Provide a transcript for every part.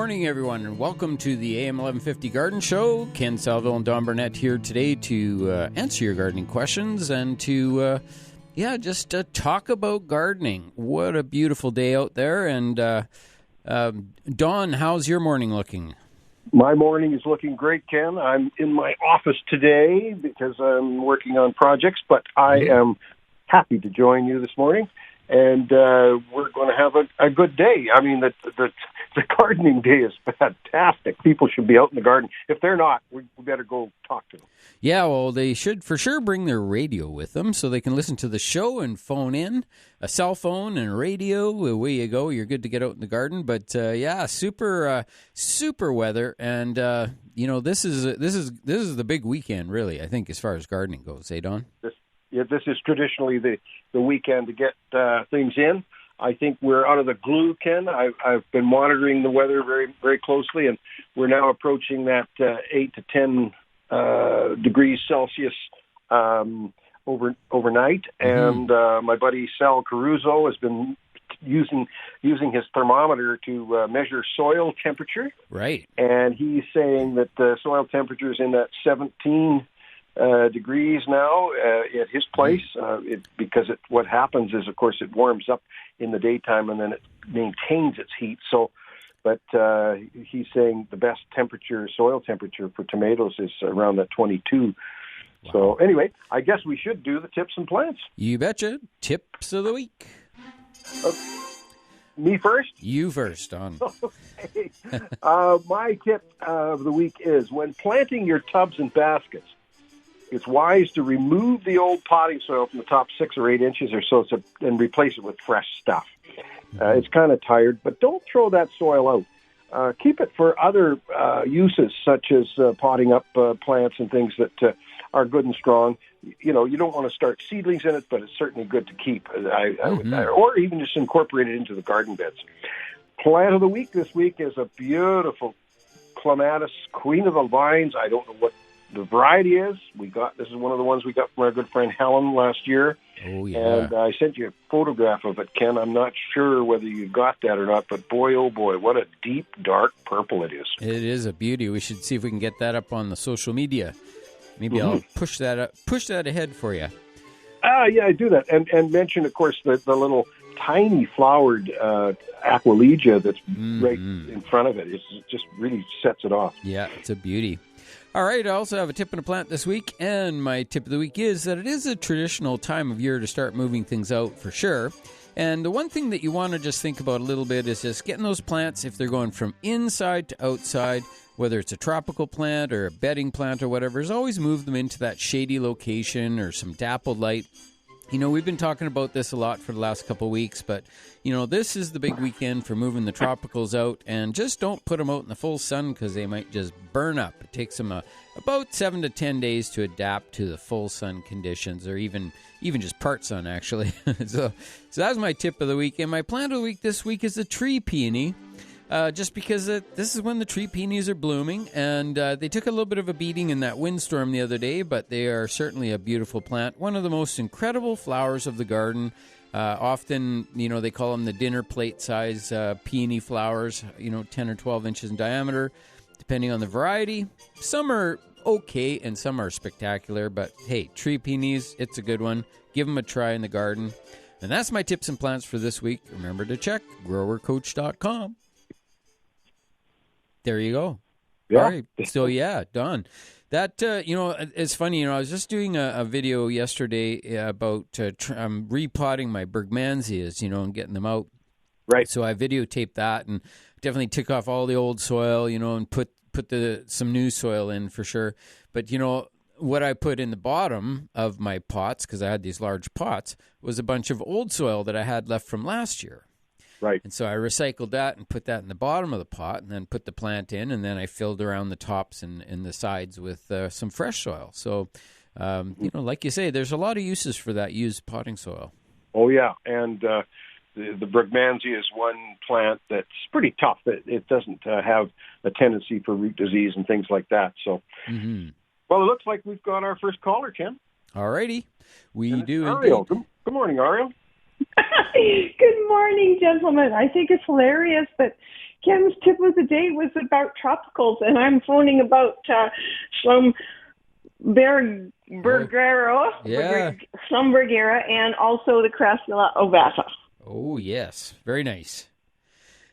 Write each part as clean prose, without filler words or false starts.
morning, everyone, and welcome to the AM 1150 Garden Show. Ken Salvail and Don Burnett here today to answer your gardening questions and to, just talk about gardening. What a beautiful day out there. And Don, how's your morning looking? My morning is looking great, Ken. I'm in my office today because I'm working on projects, but I am happy to join you this morning. And we're going to have a good day. I mean, the gardening day is fantastic. People should be out in the garden. If they're not, we better go talk to them. Yeah, well, they should for sure bring their radio with them so they can listen to the show and phone in. A cell phone and a radio, away you go. You're good to get out in the garden. But super weather, and this is the big weekend, really. I think as far as gardening goes, Don? This is traditionally the weekend to get things in. I think we're out of the glue, Ken. I've been monitoring the weather very, very closely, and we're now approaching that 8 to 10 degrees Celsius overnight. And my buddy Sal Caruso has been using his thermometer to measure soil temperature. Right. And he's saying that the soil temperature is in that 17 degrees now at his place, because what happens is, of course, it warms up in the daytime and then it maintains its heat. So, but he's saying the best soil temperature for tomatoes is around that 22. Wow. So anyway, I guess we should do the tips and plants. You betcha. Tips of the week. Me first? You first, Don. Okay. My tip of the week is when planting your tubs and baskets, it's wise to remove the old potting soil from the top 6 or 8 inches or so and replace it with fresh stuff. It's kind of tired, but don't throw that soil out. Keep it for other uses, such as potting up plants and things that are good and strong. You don't want to start seedlings in it, but it's certainly good to keep. Or even just incorporate it into the garden beds. Plant of the week this week is a beautiful clematis, Queen of the Vines. I don't know what the variety is. This is one of the ones we got from our good friend Helen last year. Oh, yeah. And I sent you a photograph of it, Ken. I'm not sure whether you got that or not, but boy, oh boy, what a deep, dark purple it is. It is a beauty. We should see if we can get that up on the social media. Maybe I'll push that ahead for you. Yeah, I do that. And mention, of course, the little tiny flowered Aquilegia that's right in front of it. It just really sets it off. Yeah, it's a beauty. All right, I also have a tip and a plant this week, and my tip of the week is that it is a traditional time of year to start moving things out for sure. And the one thing that you want to just think about a little bit is just getting those plants, if they're going from inside to outside, whether it's a tropical plant or a bedding plant or whatever, is always move them into that shady location or some dappled light. We've been talking about this a lot for the last couple of weeks, but, this is the big weekend for moving the tropicals out, and just don't put them out in the full sun because they might just burn up. It takes them about 7 to 10 days to adapt to the full sun conditions, or even just part sun, actually. So that's my tip of the week. And my plant of the week this week is a tree peony. Just because this is when the tree peonies are blooming, and they took a little bit of a beating in that windstorm the other day, but they are certainly a beautiful plant. One of the most incredible flowers of the garden. Often, they call them the dinner plate size peony flowers, 10 or 12 inches in diameter, depending on the variety. Some are okay and some are spectacular, but hey, tree peonies, it's a good one. Give them a try in the garden. And that's my tips and plants for this week. Remember to check growercoach.com. There you go. Yeah. All right. So, Don, that, it's funny, I was just doing a video yesterday about repotting my Bergmansias, and getting them out. Right. So I videotaped that and definitely took off all the old soil, and put some new soil in for sure. But, what I put in the bottom of my pots, because I had these large pots, was a bunch of old soil that I had left from last year. Right. And so I recycled that and put that in the bottom of the pot and then put the plant in, and then I filled around the tops and the sides with some fresh soil. So, like you say, there's a lot of uses for that used potting soil. Oh, yeah. And the Bergmansia is one plant that's pretty tough. It doesn't have a tendency for root disease and things like that. So, well, it looks like we've got our first caller, Ken. All righty. We do. Ariel. Good morning, Ariel. Good morning, gentlemen. I think it's hilarious that Ken's tip of the day was about tropicals, and I'm phoning about Schlumbergera, and also the Crassula ovata. Oh, yes. Very nice.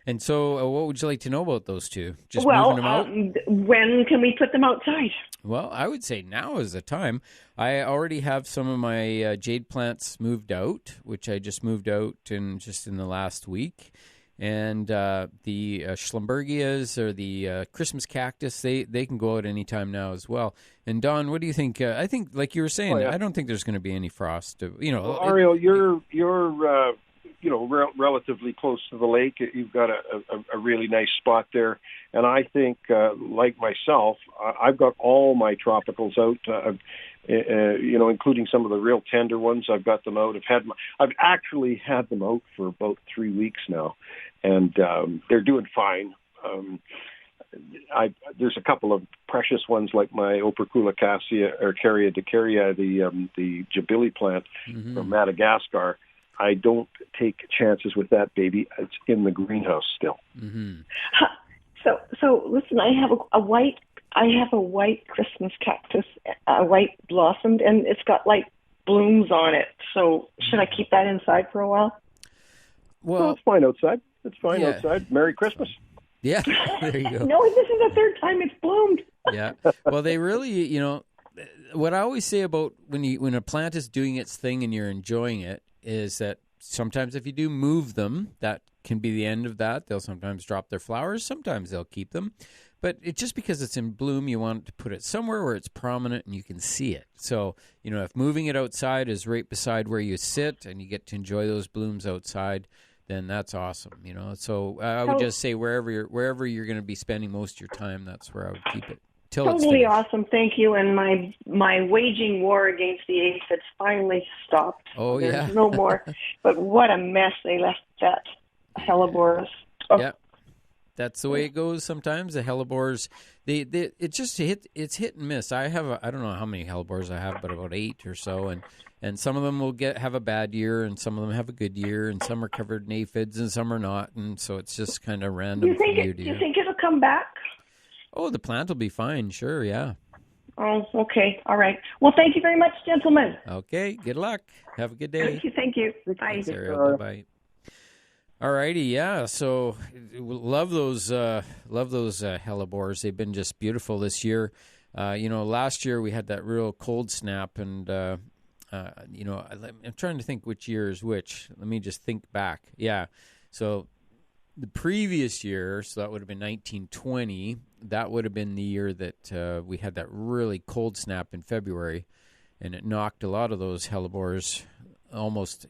And so what would you like to know about those two? Just moving them out? When can we put them outside? Well, I would say now is the time. I already have some of my jade plants moved out, which I just moved out in the last week. And the Schlumbergias or the Christmas cactus, they can go out any time now as well. And Don, what do you think? I think, like you were saying, I don't think there's going to be any frost. Well, Ariel, you're relatively close to the lake. You've got a really nice spot there. And I think, like myself, I've got all my tropicals out, including some of the real tender ones. I've got them out. I've actually had them out for about 3 weeks now, and they're doing fine. There's a couple of precious ones like my Opercula cassia or Caria decaria, the Jabili plant from Madagascar. I don't take chances with that baby. It's in the greenhouse still. Mm-hmm. So listen, I have a white Christmas cactus, white blossomed, and it's got like blooms on it. So should I keep that inside for a while? Well, it's fine outside. It's fine outside. Merry Christmas. Yeah, there you go. No, this is the third time it's bloomed. Yeah. Well, they really, what I always say about when a plant is doing its thing and you're enjoying it is that sometimes if you do move them, that can be the end of that. They'll sometimes drop their flowers. Sometimes they'll keep them. But just because it's in bloom, you want to put it somewhere where it's prominent and you can see it. So, if moving it outside is right beside where you sit and you get to enjoy those blooms outside, then that's awesome, So I would just say wherever you're going to be spending most of your time, that's where I would keep it. Totally awesome, thank you. And my waging war against the aphids finally stopped. Oh, There's no more. But what a mess they left that hellebores. Oh. Yeah, that's the way it goes sometimes. The hellebores, it's hit and miss. I don't know how many hellebores I have, but about 8 or so, and some of them will have a bad year, and some of them have a good year, and some are covered in aphids, and some are not, and so it's just kind of random. Do you think it'll come back? Oh, the plant will be fine, sure, yeah. Oh, okay, all right. Well, thank you very much, gentlemen. Okay, good luck. Have a good day. Thank you. Bye. Bye-bye. All righty, yeah. So, love those hellebores. They've been just beautiful this year. Last year we had that real cold snap, and I'm trying to think which year is which. Let me just think back. Yeah, so the previous year, so that would have been 1920. That would have been the year that we had that really cold snap in February, and it knocked a lot of those hellebores almost,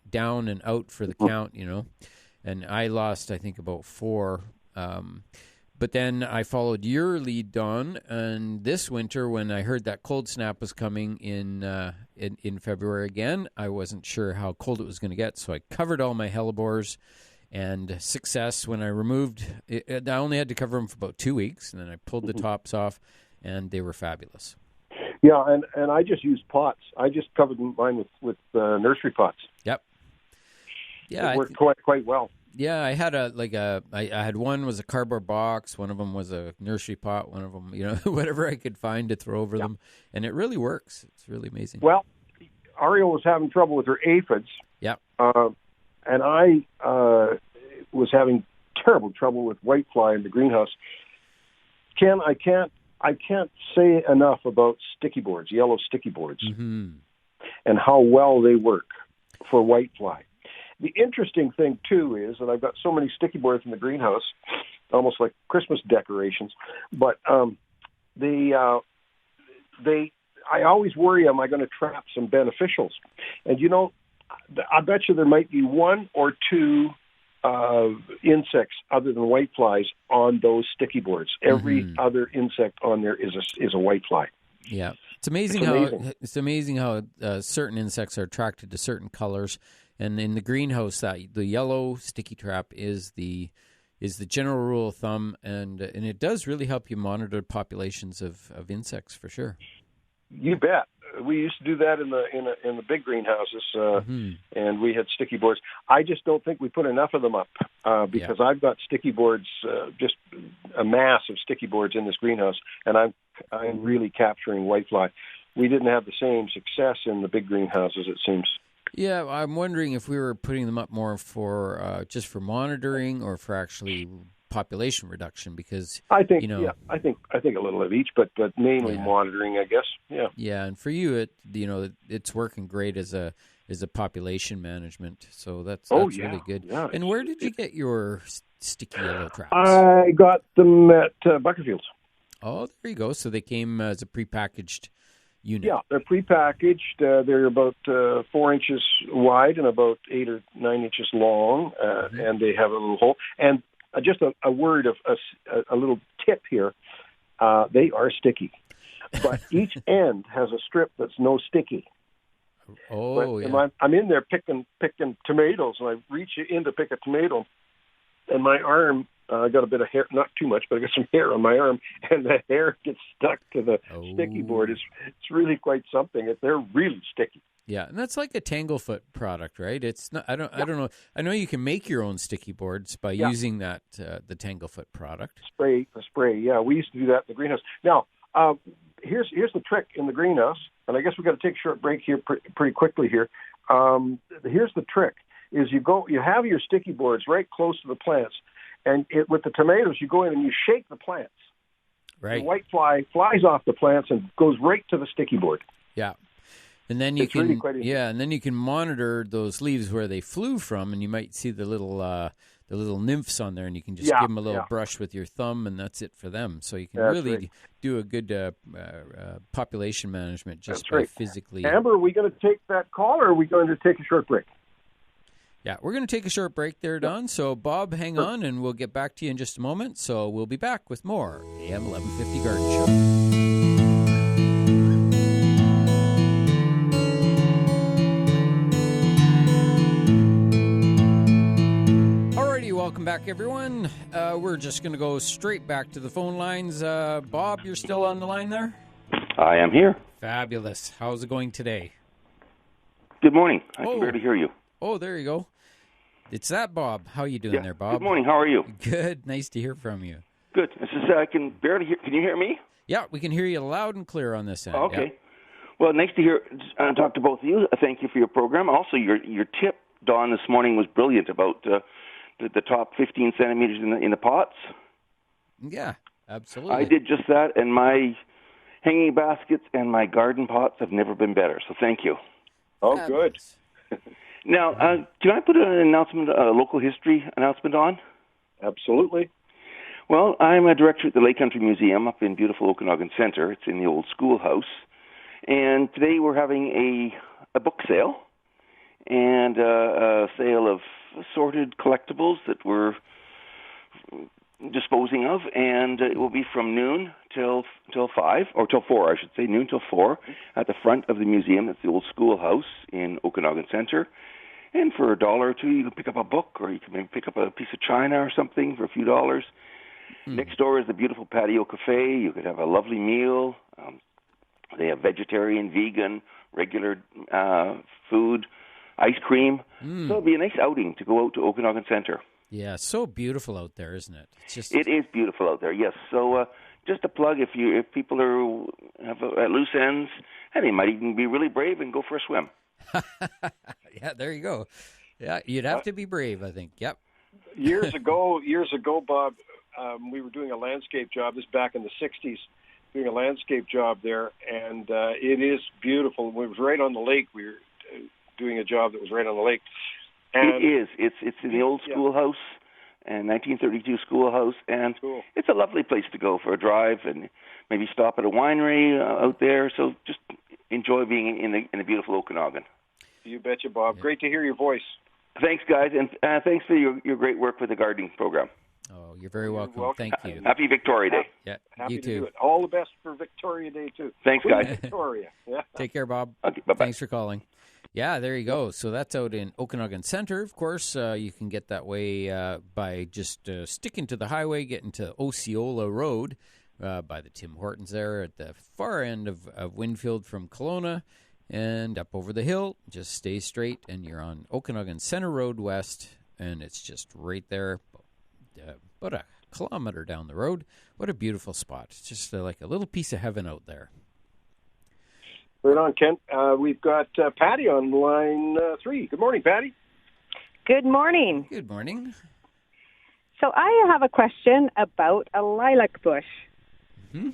down and out for the count, And I lost, I think, about 4. But then I followed your lead, Don, and this winter when I heard that cold snap was coming in February again, I wasn't sure how cold it was going to get, so I covered all my hellebores. And success when I removed it, I only had to cover them for about 2 weeks, and then I pulled the tops off, and they were fabulous. Yeah, and I just used pots. I just covered mine with nursery pots. Yep. Yeah, it worked quite well. Yeah, I had I had one was a cardboard box, one of them was a nursery pot, one of them, whatever I could find to throw over them, and it really works. It's really amazing. Well, Ariel was having trouble with her aphids. Yep. And I was having terrible trouble with whitefly in the greenhouse. Ken, I can't say enough about sticky boards, yellow sticky boards, and how well they work for whitefly. The interesting thing, too, is that I've got so many sticky boards in the greenhouse, almost like Christmas decorations, but I always worry, am I going to trap some beneficials? And, I bet you there might be 1 or 2 insects other than whiteflies on those sticky boards. Every other insect on there is a whitefly. Yeah, it's amazing how certain insects are attracted to certain colors. And in the greenhouse, the yellow sticky trap is the general rule of thumb, and it does really help you monitor populations of insects for sure. You bet. We used to do that in the big greenhouses, and we had sticky boards. I just don't think we put enough of them up because I've got sticky boards, just a mass of sticky boards in this greenhouse, and I'm really capturing whitefly. We didn't have the same success in the big greenhouses, it seems. Yeah, I'm wondering if we were putting them up more for just for monitoring or for actually population reduction, because I think I think a little of each, but mainly monitoring, I guess. Yeah, and for you, it's working great as a population management, so that's really good. Yeah, and where did you get your sticky yellow traps? I got them at Buckerfields. Oh, there you go. So they came as a prepackaged unit. Yeah, they're prepackaged. They're about 4 inches wide and about 8 or 9 inches long, and they have a little hole. And just a word of a little tip here. They are sticky, but each end has a strip that's no sticky. Oh, I'm in there picking tomatoes, and I reach in to pick a tomato, and my arm, I got a bit of hair, not too much, but I got some hair on my arm, and the hair gets stuck to the sticky board. It's really quite something. They're really sticky. Yeah, and that's like a Tanglefoot product, right? It's not. I don't know. I know you can make your own sticky boards by using that the Tanglefoot product. The spray. Yeah, we used to do that in the greenhouse. Now, here's the trick in the greenhouse, and I guess we've got to take a short break here pretty quickly here. Here's the trick: is you have your sticky boards right close to the plants, and with the tomatoes, you go in and you shake the plants. Right. The white fly flies off the plants and goes right to the sticky board. Yeah. And then you can monitor those leaves where they flew from, and you might see the little nymphs on there, and you can just give them a little brush with your thumb, and that's it for them. So you can really do a good population management just by physically. Amber, are we going to take that call, or are we going to take a short break? Yeah, we're going to take a short break there, Don. So, Bob, hang on, and we'll get back to you in just a moment. So we'll be back with more AM 1150 Garden Show. Welcome back, everyone. We're just going to go straight back to the phone lines. Bob, you're still on the line there? I am here. Fabulous. How's it going today? Good morning. I can barely hear you. Oh, there you go. It's that Bob. How you doing there, Bob? Good morning. How are you? Good. Nice to hear from you. Good. I can barely hear. Can you hear me? Yeah, we can hear you loud and clear on this end. Okay. Yeah. Well, nice to hear. Talk to both of you. Thank you for your program. Also, your tip, Dawn, this morning was brilliant about the top 15 centimeters in the pots. Yeah, absolutely. I did just that, and my hanging baskets and my garden pots have never been better, so thank you. Oh, good. Now, can I put an announcement, a local history announcement on? Absolutely. Well, I'm a director at the Lake Country Museum up in beautiful Okanagan Center. It's in the old schoolhouse. And today we're having a book sale and a sale of assorted collectibles that we're disposing of, and it will be from noon till 5, or till 4, I should say, noon till 4, at the front of the museum. That's the old schoolhouse in Okanagan Center. And for $1 or $2, you can pick up a book, or you can maybe pick up a piece of china or something for a few dollars. Next door is the beautiful patio cafe. You could have a lovely meal. They have vegetarian, vegan, regular food, ice cream. So it'll be a nice outing to go out to Okanagan Center. Yeah, so beautiful out there, isn't it? It is beautiful out there, yes. So just a plug, if people have loose ends, and they might even be really brave and go for a swim. Yeah, there you go. Yeah, you'd have to be brave, I think. Yep. Years ago, Bob, we were doing a landscape job. This back in the 60s, doing a landscape job there, and it is beautiful. It was right on the lake. We were doing a job that was right on the lake. And it is. It's in the old schoolhouse, and 1932 schoolhouse, and it's a lovely place to go for a drive and maybe stop at a winery out there. So just enjoy being in the beautiful Okanagan. You betcha, Bob. Yeah. Great to hear your voice. Thanks, guys, and thanks for your great work with the gardening program. Oh, you're very welcome. Thank you. Happy Victoria Day. Yeah, Happy you to too. do it. All the best for Victoria Day, too. Thanks, guys. Victoria. Yeah. Take care, Bob. Okay, bye-bye. Thanks for calling. Yeah, there you go. So that's out in Okanagan Center. Of course, you can get that way by just sticking to the highway, getting to Osceola Road. by the Tim Hortons there at the far end of Winfield from Kelowna, and up over the hill. Just stay straight, and you're on Okanagan Center Road West, and it's just right there, about a kilometer down the road. What a beautiful spot. It's just like a little piece of heaven out there. Right on, Kent. We've got Patty on line 3. Good morning, Patty. Good morning. Good morning. So I have a question about a lilac bush. Mm-hmm.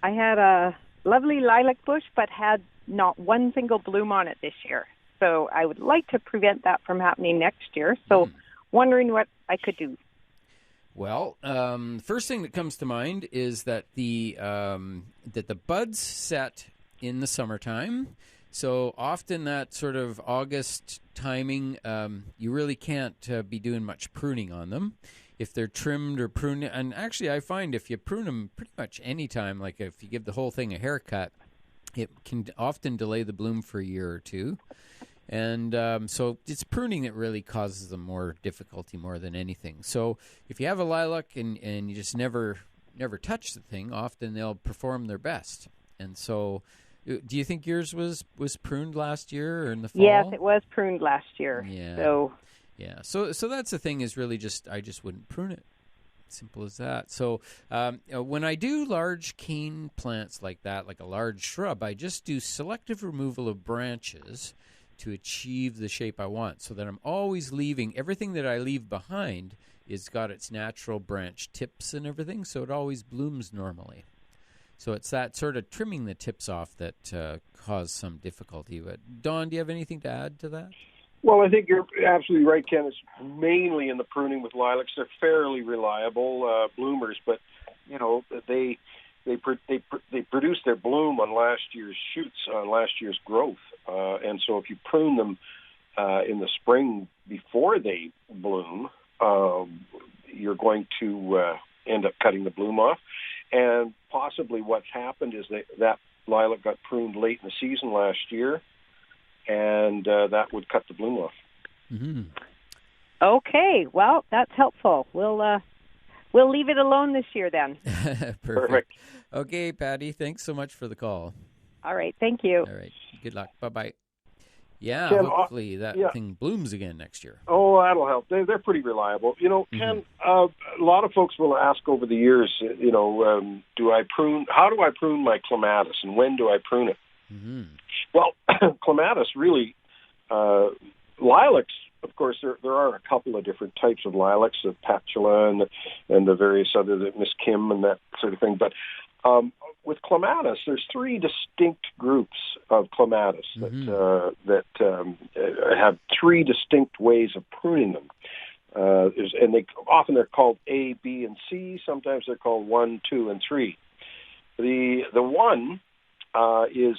I had a lovely lilac bush, but had not one single bloom on it this year. So I would like to prevent that from happening next year. So wondering what I could do. Well, first thing that comes to mind is that the buds set in the summertime. So often that sort of August timing, you really can't be doing much pruning on them. If they're trimmed or pruned, and actually I find if you prune them pretty much any time, like if you give the whole thing a haircut, it can often delay the bloom for a year or two. And so it's pruning that really causes them more difficulty more than anything. So if you have a lilac and you just never touch the thing, often they'll perform their best. And so do you think yours was pruned last year or in the fall? Yes, it was pruned last year. Yeah. So that's the thing is really I just wouldn't prune it. Simple as that. So when I do large cane plants like that, like a large shrub, I just do selective removal of branches to achieve the shape I want, so that I'm always leaving everything that I leave behind is got its natural branch tips and everything, so it always blooms normally. So it's that sort of trimming the tips off that cause some difficulty. But Don, do you have anything to add to that? Well, I think you're absolutely right, Ken. It's mainly in the pruning with lilacs. They're fairly reliable bloomers, but they produce their bloom on last year's shoots, on last year's growth, and so if you prune them in the spring before they bloom, you're going to end up cutting the bloom off. And possibly what's happened is that lilac got pruned late in the season last year, and that would cut the bloom off. Mm-hmm. Okay, well, that's helpful. We'll leave it alone this year then. Perfect. Okay, Patty, thanks so much for the call. All right, thank you. All right, good luck. Bye-bye. Yeah, Ken, hopefully that thing blooms again next year. Oh, that'll help. They're pretty reliable. Ken, a lot of folks will ask over the years, do I prune? How do I prune my clematis, and when do I prune it? Mm-hmm. Well, clematis really, lilacs. Of course, there are a couple of different types of lilacs, the patula and the various other, the Miss Kim and that sort of thing. But with clematis, there's 3 distinct groups of clematis that have 3 distinct ways of pruning them. And they're called A, B, and C. Sometimes they're called 1, 2, and 3. The 1 is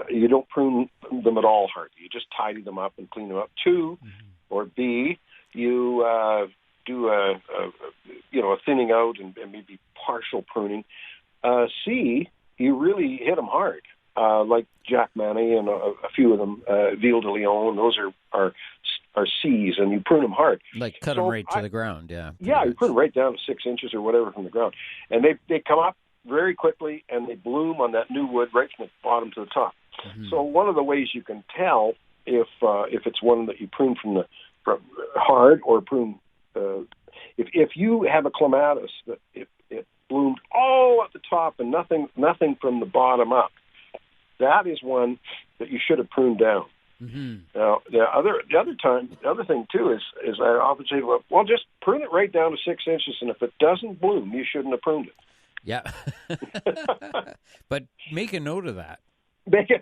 you don't prune them at all hardly. You just tidy them up and clean them up. 2, or B, you do a thinning out and maybe partial pruning. C, you really hit them hard, like Jack Manny and a few of them, Ville de Leon. Those are C's, and you prune them hard. Like cut them right to the ground, yeah. Yeah, you prune them right down to 6 inches or whatever from the ground, and they come up very quickly, and they bloom on that new wood right from the bottom to the top. Mm-hmm. So one of the ways you can tell if it's one that you prune from hard or prune, if you have a clematis that it bloomed all at the top and nothing from the bottom up, that is one that you should have pruned down. Mm-hmm. Now the other thing too is I often say, well, just prune it right down to 6 inches, and if it doesn't bloom, you shouldn't have pruned it. Yeah. But make a note of that. Make a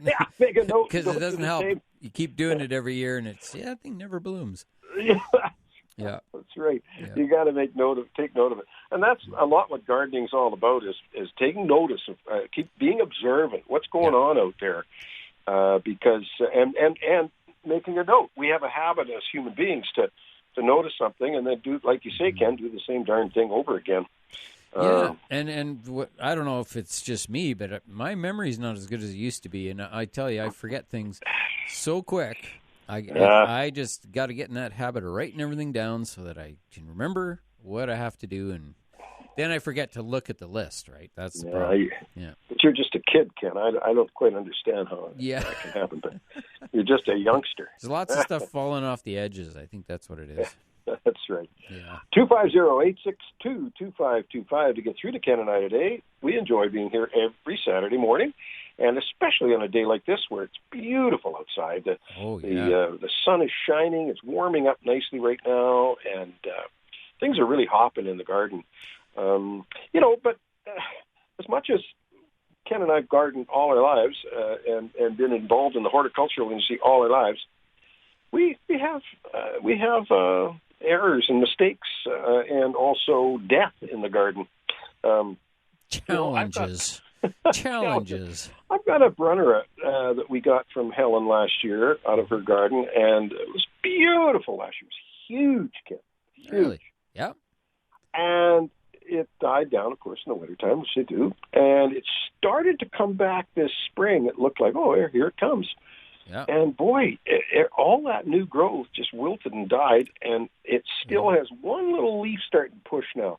note. Because it doesn't help. You keep doing it every year, and that thing never blooms. Yeah. That's right. Yeah. You got to take note of it. And that's a lot what gardening is all about, is taking notice of, keep being observant. What's going on out there? Because making a note. We have a habit as human beings to notice something and then do, like you say, Ken, do the same darn thing over again. Yeah, and what, I don't know if it's just me, but my memory's not as good as it used to be, and I tell you, I forget things so quick. I just got to get in that habit of writing everything down so that I can remember what I have to do, and then I forget to look at the list, right? That's the Yeah, problem. But you're just a kid, Ken. I don't quite understand how that can happen, but you're just a youngster. There's lots of stuff falling off the edges. I think that's what it is. That's right. Yeah. 250-862-2525 to get through to Ken and I today. We enjoy being here every Saturday morning, and especially on a day like this where it's beautiful outside. The sun is shining. It's warming up nicely right now, and things are really hopping in the garden. But as much as Ken and I've gardened all our lives and been involved in the horticultural industry all our lives, we have errors and mistakes and also death in the garden. Challenges. Challenges. I've got a Burnett that we got from Helen last year out of her garden, and it was beautiful last year. It was huge, Ken. Huge. Really? Yeah. And it died down, of course, in the wintertime, which they do. And it started to come back this spring. It looked like, here it comes. Yeah. And boy, all that new growth just wilted and died, and it still has one little leaf starting to push now.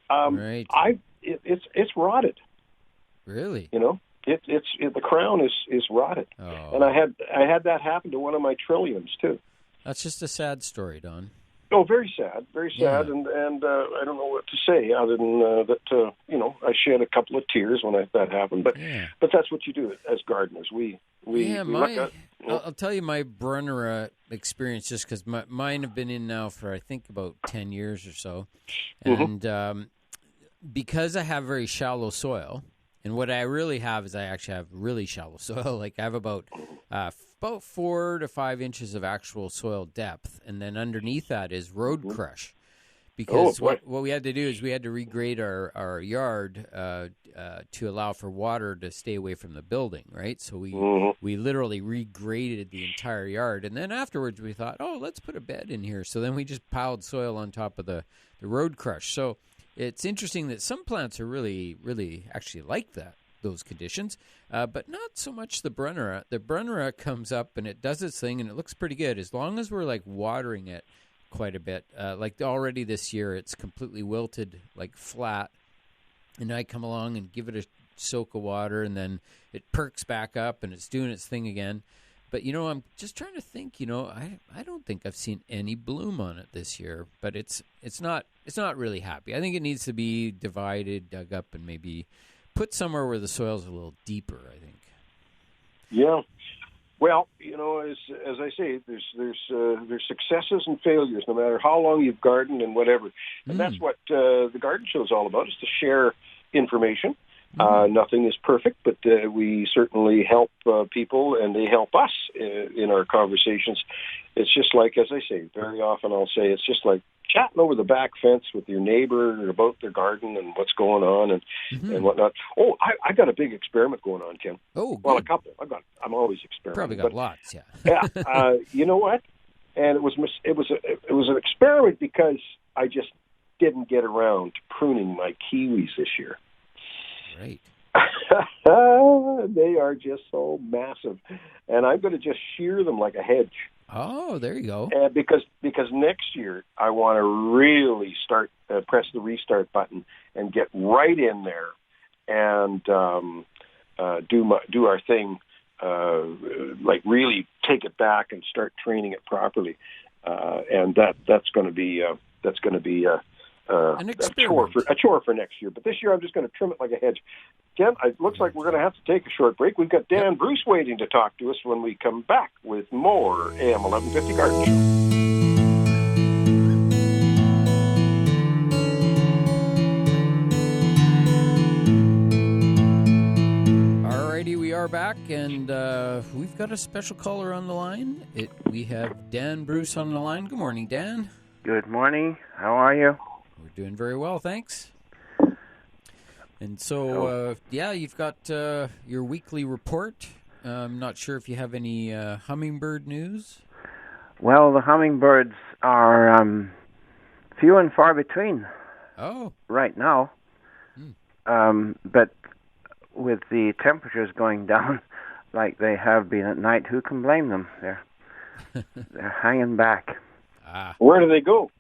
Right. It's rotted. Really? The crown is rotted. Oh. And I had that happen to one of my trilliums too. That's just a sad story, Don. Oh, very sad, and I don't know what to say other than that. I shed a couple of tears when that happened. But that's what you do as gardeners. I'll tell you my Burnett experience, just because mine have been in now for I think about 10 years or so, and because I have very shallow soil. And what I really have is I actually have really shallow soil. Like I have about 4 to 5 inches of actual soil depth, and then underneath that is road crush. Because what we had to do is we had to regrade our yard to allow for water to stay away from the building, right? So we literally regraded the entire yard, and then afterwards we thought, let's put a bed in here. So then we just piled soil on top of the road crush. So it's interesting that some plants are really, really actually like those conditions, but not so much the Burnett. The Burnett comes up and it does its thing and it looks pretty good as long as we're like watering it quite a bit. Like already this year, it's completely wilted, like flat, and I come along and give it a soak of water, and then it perks back up and it's doing its thing again. But, I'm just trying to think, I don't think I've seen any bloom on it this year, but it's not really happy. I think it needs to be divided, dug up, and maybe put somewhere where the soil's a little deeper, I think. Yeah. Well, as I say, there's successes and failures, no matter how long you've gardened and whatever. And that's what the garden show is all about, is to share information. Nothing is perfect, but we certainly help people, and they help us in our conversations. It's just like, as I say, very often I'll say, it's just like chatting over the back fence with your neighbor about their garden and what's going on and whatnot. Oh, I got a big experiment going on, Ken. Oh, good. Well, a couple. I'm always experimenting. Probably got lots, yeah. Yeah. You know what? And it was an experiment because I just didn't get around to pruning my kiwis this year. Right. They are just so massive, and I'm going to just shear them like a hedge. Oh, there you go. Because next year I want to really start press the restart button and get right in there and do our thing, like really take it back and start training it properly, and that's going to be a chore for next year. But this year I'm just going to trim it like a hedge. Ken, it looks like we're going to have to take a short break. We've got Dan Bruce waiting to talk to us when we come back with more AM 1150 Garden Show. Alrighty, we are back, and we've got a special caller on the line. We have Dan Bruce on the line. Good morning, Dan. Good morning. How are you? We're doing very well, thanks. And so, you've got your weekly report. I'm not sure if you have any hummingbird news. Well, the hummingbirds are few and far between. Oh. Right now. But with the temperatures going down like they have been at night, who can blame them? They're hanging back. Where do they go?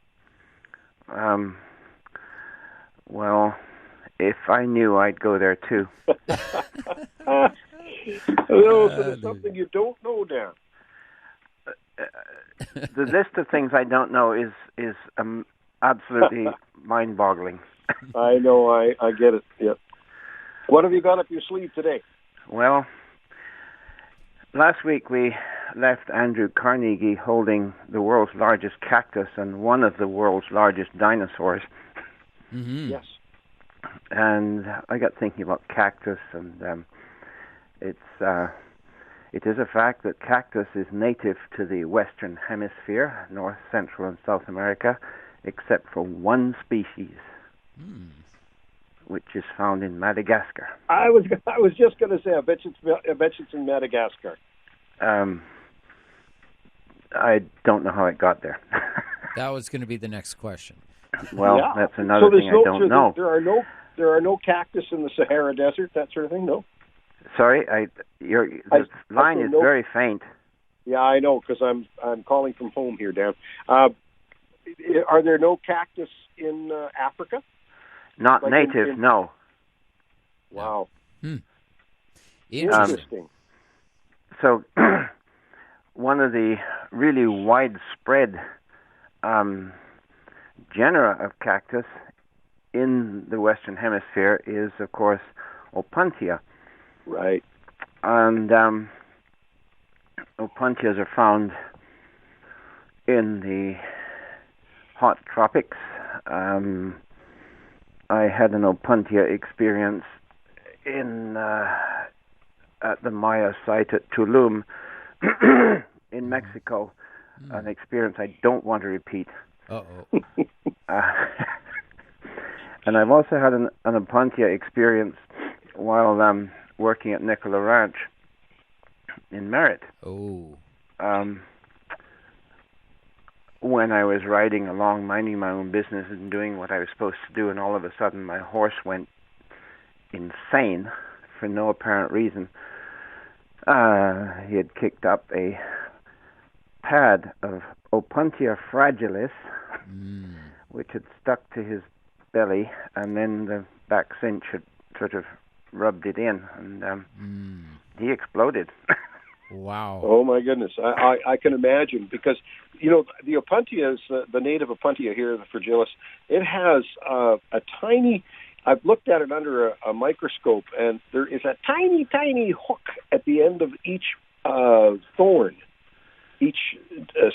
Well, if I knew, I'd go there too. So there's something you don't know, Dan. The list of things I don't know is absolutely mind-boggling. I know, I get it. Yep. What have you got up your sleeve today? Well, last week we left Andrew Carnegie holding the world's largest cactus and one of the world's largest dinosaurs. Mm-hmm. Yes. And I got thinking about cactus, and it is a fact that cactus is native to the Western Hemisphere, North, Central, and South America, except for one species, which is found in Madagascar. I was just going to say, I bet it's in Madagascar. I don't know how it got there. That was going to be the next question. Well, yeah. That's another thing I don't know. There are no cactus in the Sahara Desert, that sort of thing, no? Sorry, the line is very faint. Yeah, I know, because I'm calling from home here, Dan. Are there no cactus in Africa? Not like native, no. Wow. Interesting. So, one of the really widespread genera of cactus in the Western Hemisphere is, of course, Opuntia. Right. And Opuntias are found in the hot tropics. I had an Opuntia experience at the Maya site at Tulum in Mexico, an experience I don't want to repeat. Uh-oh. And I've also had an Opuntia experience while working at Nicola Ranch in Merritt. Oh. When I was riding along, minding my own business and doing what I was supposed to do, and all of a sudden my horse went insane for no apparent reason. He had kicked up a pad of Opuntia fragilis, which had stuck to his belly, and then the back cinch had sort of rubbed it in, and he exploded. Wow. Oh, my goodness. I can imagine, because, the Opuntia is the native Opuntia here, the fragilis. It has a tiny, I've looked at it under a microscope, and there is a tiny, tiny hook at the end of each thorn, each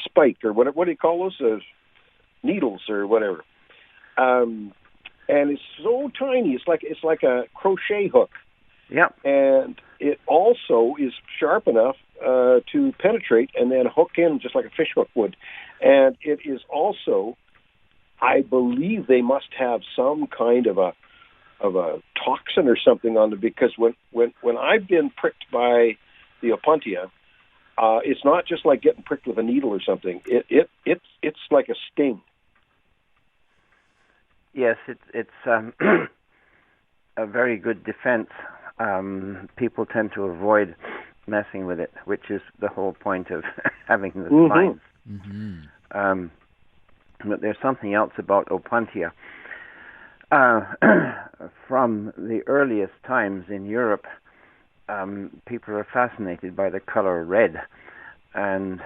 spike, or what do you call those? Needles or whatever. And it's so tiny. It's like a crochet hook. Yep. And it also is sharp enough to penetrate and then hook in just like a fish hook would. And it is also, I believe they must have some kind of a toxin or something on it, because when I've been pricked by the Opuntia, it's not just like getting pricked with a needle or something. It's like a sting. Yes, it's a very good defense. People tend to avoid messing with it, which is the whole point of having the spines. Mm-hmm. But there's something else about Opuntia. From the earliest times in Europe, people are fascinated by the color red, and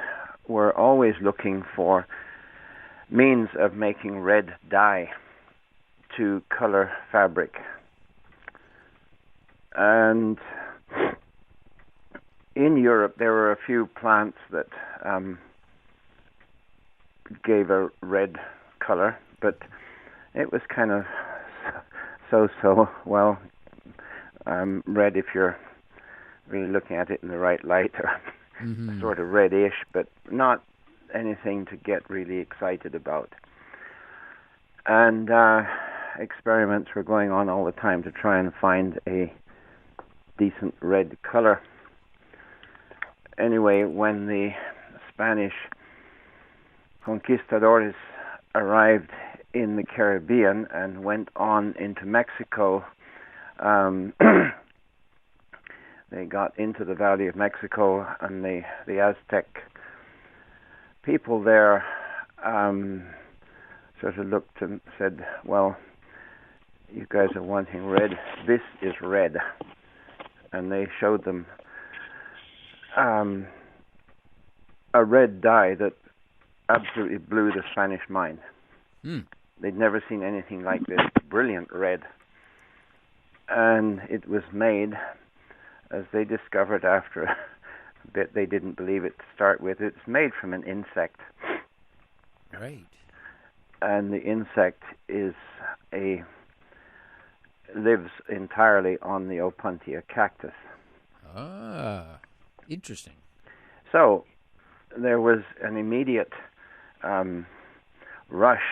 we're always looking for means of making red dye to color fabric. And in Europe, there were a few plants that gave a red color, but it was kind of so-so. Well, red if you're really looking at it in the right light, or sort of reddish, but not anything to get really excited about. And experiments were going on all the time to try and find a decent red color. Anyway, when the Spanish conquistadores arrived in the Caribbean and went on into Mexico, they got into the Valley of Mexico, and the Aztec people there sort of looked and said, well, you guys are wanting red. This is red. And they showed them a red dye that absolutely blew the Spanish mind. They'd never seen anything like this. Brilliant red. And it was made, as they discovered after a bit, they didn't believe it to start with, it's made from an insect. Right. And the insect lives entirely on the Opuntia cactus. Ah, interesting. So there was an immediate rush,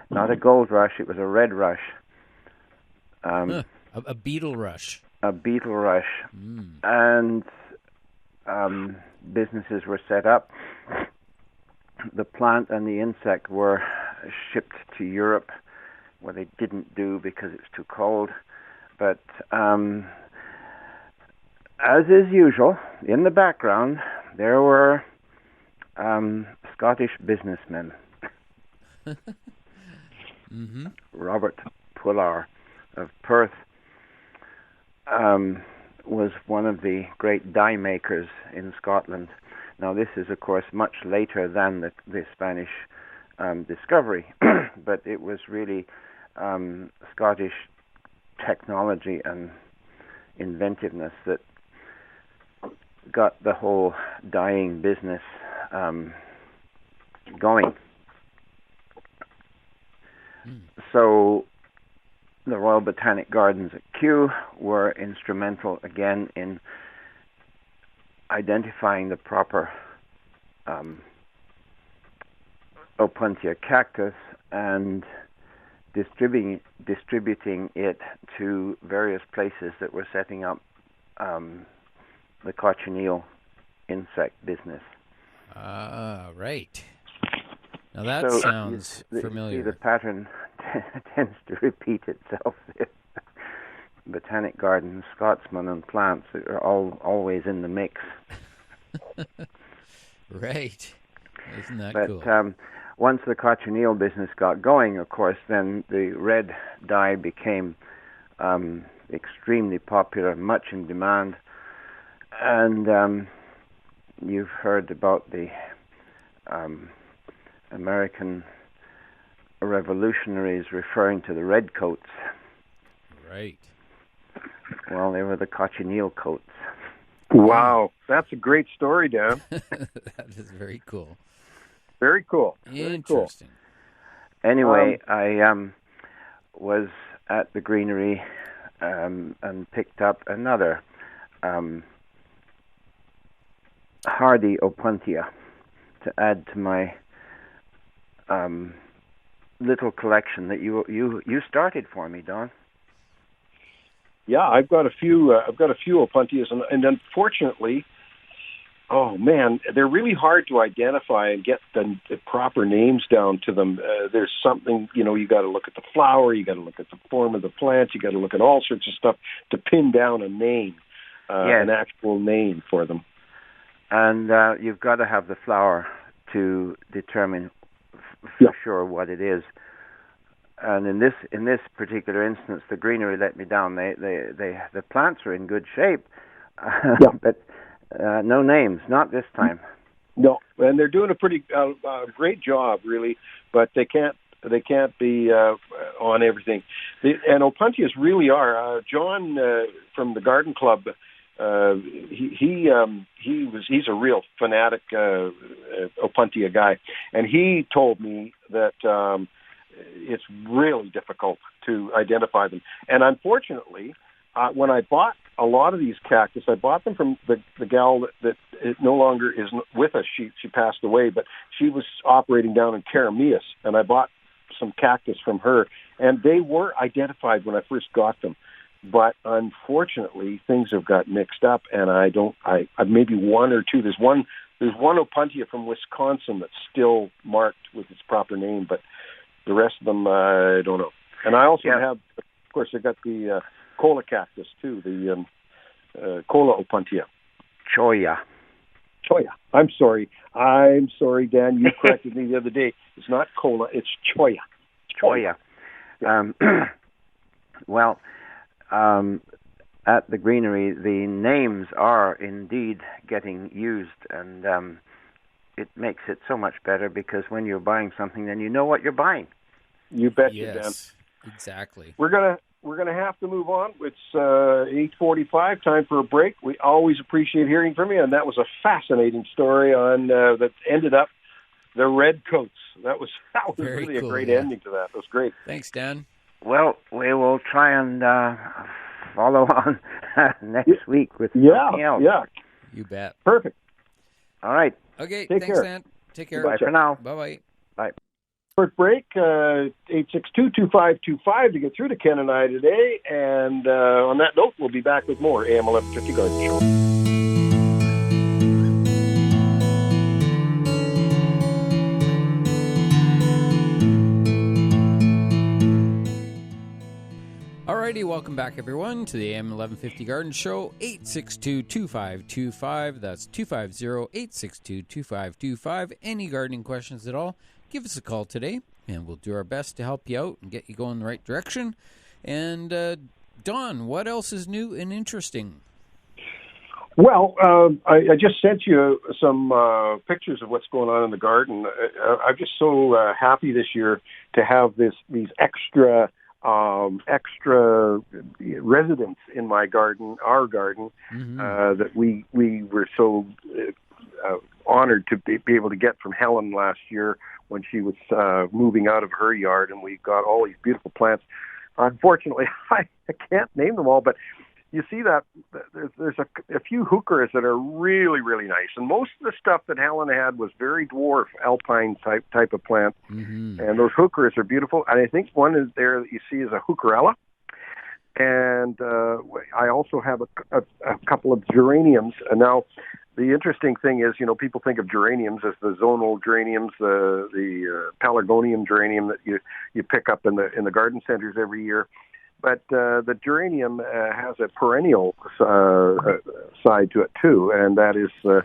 not a gold rush, it was a red rush. A beetle rush. A beetle rush. And businesses were set up. The plant and the insect were shipped to Europe, where they didn't do because it's too cold. But as is usual, in the background, there were Scottish businessmen. Robert Pullar of Perth was one of the great dye makers in Scotland. Now, this is, of course, much later than the Spanish discovery, but it was really Scottish technology and inventiveness that got the whole dyeing business going. So the Royal Botanic Gardens at Kew were instrumental again in identifying the proper Opuntia cactus and distributing it to various places that were setting up the cochineal insect business. Ah, right. Now that sounds familiar. See, the pattern tends to repeat itself. Botanic gardens, Scotsmen, and plants are always in the mix. Right. Isn't that cool? But once the cochineal business got going, of course, then the red dye became extremely popular, much in demand. And you've heard about the American revolutionaries referring to the redcoats. Right. Well, they were the cochineal coats. Wow, that's a great story, Dan. That is very cool. Very cool. Interesting. Anyway, I was at the greenery and picked up another hardy Opuntia to add to my little collection that you started for me, Don. Yeah, I've got a few Opuntias, and unfortunately, oh man, they're really hard to identify and get the proper names down to them. There's something, you got to look at the flower, you got to look at the form of the plant, you got to look at all sorts of stuff to pin down a name, an actual name for them. And you've got to have the flower to determine for sure what it is. And in this particular instance, the greenery let me down. The plants are in good shape, but no names, not this time. No, and they're doing a pretty great job, really. But they can't be on everything. And Opuntias really are. John from the Garden Club, he's a real fanatic Opuntia guy, and he told me that it's really difficult to identify them. And unfortunately, when I bought a lot of these cactus, I bought them from the gal that no longer is with us. She passed away, but she was operating down in Karameas, and I bought some cactus from her, and they were identified when I first got them. But unfortunately, things have got mixed up, and I maybe one or two. There's one Opuntia from Wisconsin that's still marked with its proper name, but the rest of them, I don't know. And I also have, of course, I got the Cola cactus too, the Cola Opuntia. Choya. I'm sorry, Dan. You corrected me the other day. It's not Cola, it's Choya. Well, at the greenery, the names are indeed getting used, and it makes it so much better because when you're buying something, then you know what you're buying. You bet you, Dan. Yes, exactly. We're gonna have to move on. It's 8:45. Time for a break. We always appreciate hearing from you, and that was a fascinating story on that ended up the red coats. That was Very really cool, a great yeah. ending to that. It was great. Thanks, Dan. Well, we will try and follow on next week with something else. Yeah, You bet. perfect. All right. Okay, Take thanks, care. Dan. Take care. Bye for now. Bye-bye. Bye. Short break, 862-2525 to get through to Ken and I today. And on that note, we'll be back with more AM 1150 Garden Show. Alrighty, welcome back, everyone, to the AM 1150 Garden Show, 862-2525. That's 250-862-2525. Any gardening questions at all, give us a call today, and we'll do our best to help you out and get you going in the right direction. And, Don, what else is new and interesting? Well, I just sent you some pictures of what's going on in the garden. I'm just so happy this year to have these extra residents in my garden, our garden, that we were so honored to be able to get from Helen last year when she was moving out of her yard, and we got all these beautiful plants. Unfortunately, I can't name them all, but you see that there's a few heucheras that are really, really nice. And most of the stuff that Helen had was very dwarf alpine type of plant. Mm-hmm. And those heucheras are beautiful. And I think one is there that you see is a heucherella. And I also have a couple of geraniums. And now the interesting thing is, people think of geraniums as the zonal geraniums, the pelargonium geranium that you pick up in the garden centers every year. But the geranium has a perennial side to it, too, and that is the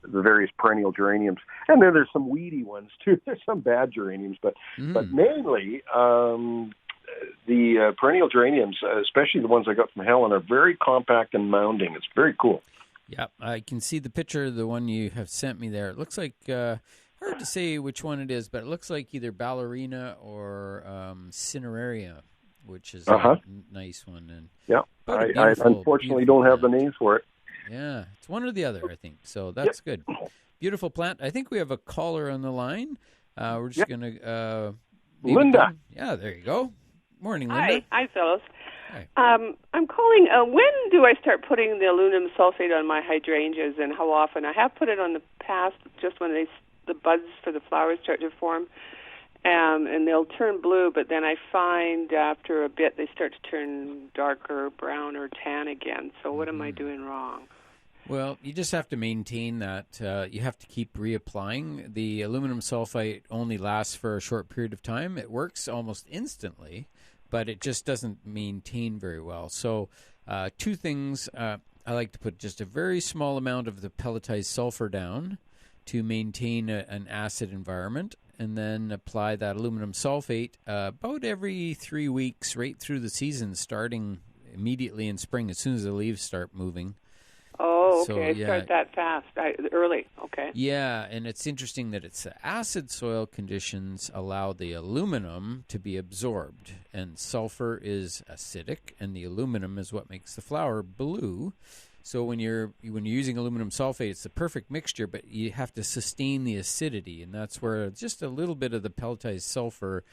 various perennial geraniums. And then there's some weedy ones, too. There's some bad geraniums, but mainly the perennial geraniums, especially the ones I got from Helen, are very compact and mounding. It's very cool. Yeah, I can see the picture, the one you have sent me there. It looks like, hard to say which one it is, but it looks like either ballerina or cineraria, which is a nice one. And I unfortunately don't have the names for it. Yeah, it's one or the other, I think. So that's good. Beautiful plant. I think we have a caller on the line. We're just going to... Linda. Yeah, there you go. Morning, Linda. Hi, Phyllis. Hi. I'm calling. When do I start putting the aluminum sulfate on my hydrangeas, and how often? I have put it on the past, just when the buds for the flowers start to form. And they'll turn blue, but then I find after a bit they start to turn darker brown or tan again. So what am I doing wrong? Well, you just have to maintain that. You have to keep reapplying. The aluminum sulfite only lasts for a short period of time. It works almost instantly, but it just doesn't maintain very well. So two things. I like to put just a very small amount of the pelletized sulfur down to maintain an acid environment, and then apply that aluminum sulfate about every 3 weeks right through the season, starting immediately in spring as soon as the leaves start moving. Oh, okay. So, start that fast, early. Okay. Yeah, and it's interesting that it's the acid soil conditions allow the aluminum to be absorbed, and sulfur is acidic, and the aluminum is what makes the flower blue. So when you're using aluminum sulfate, it's the perfect mixture, but you have to sustain the acidity, and that's where just a little bit of the pelletized sulfur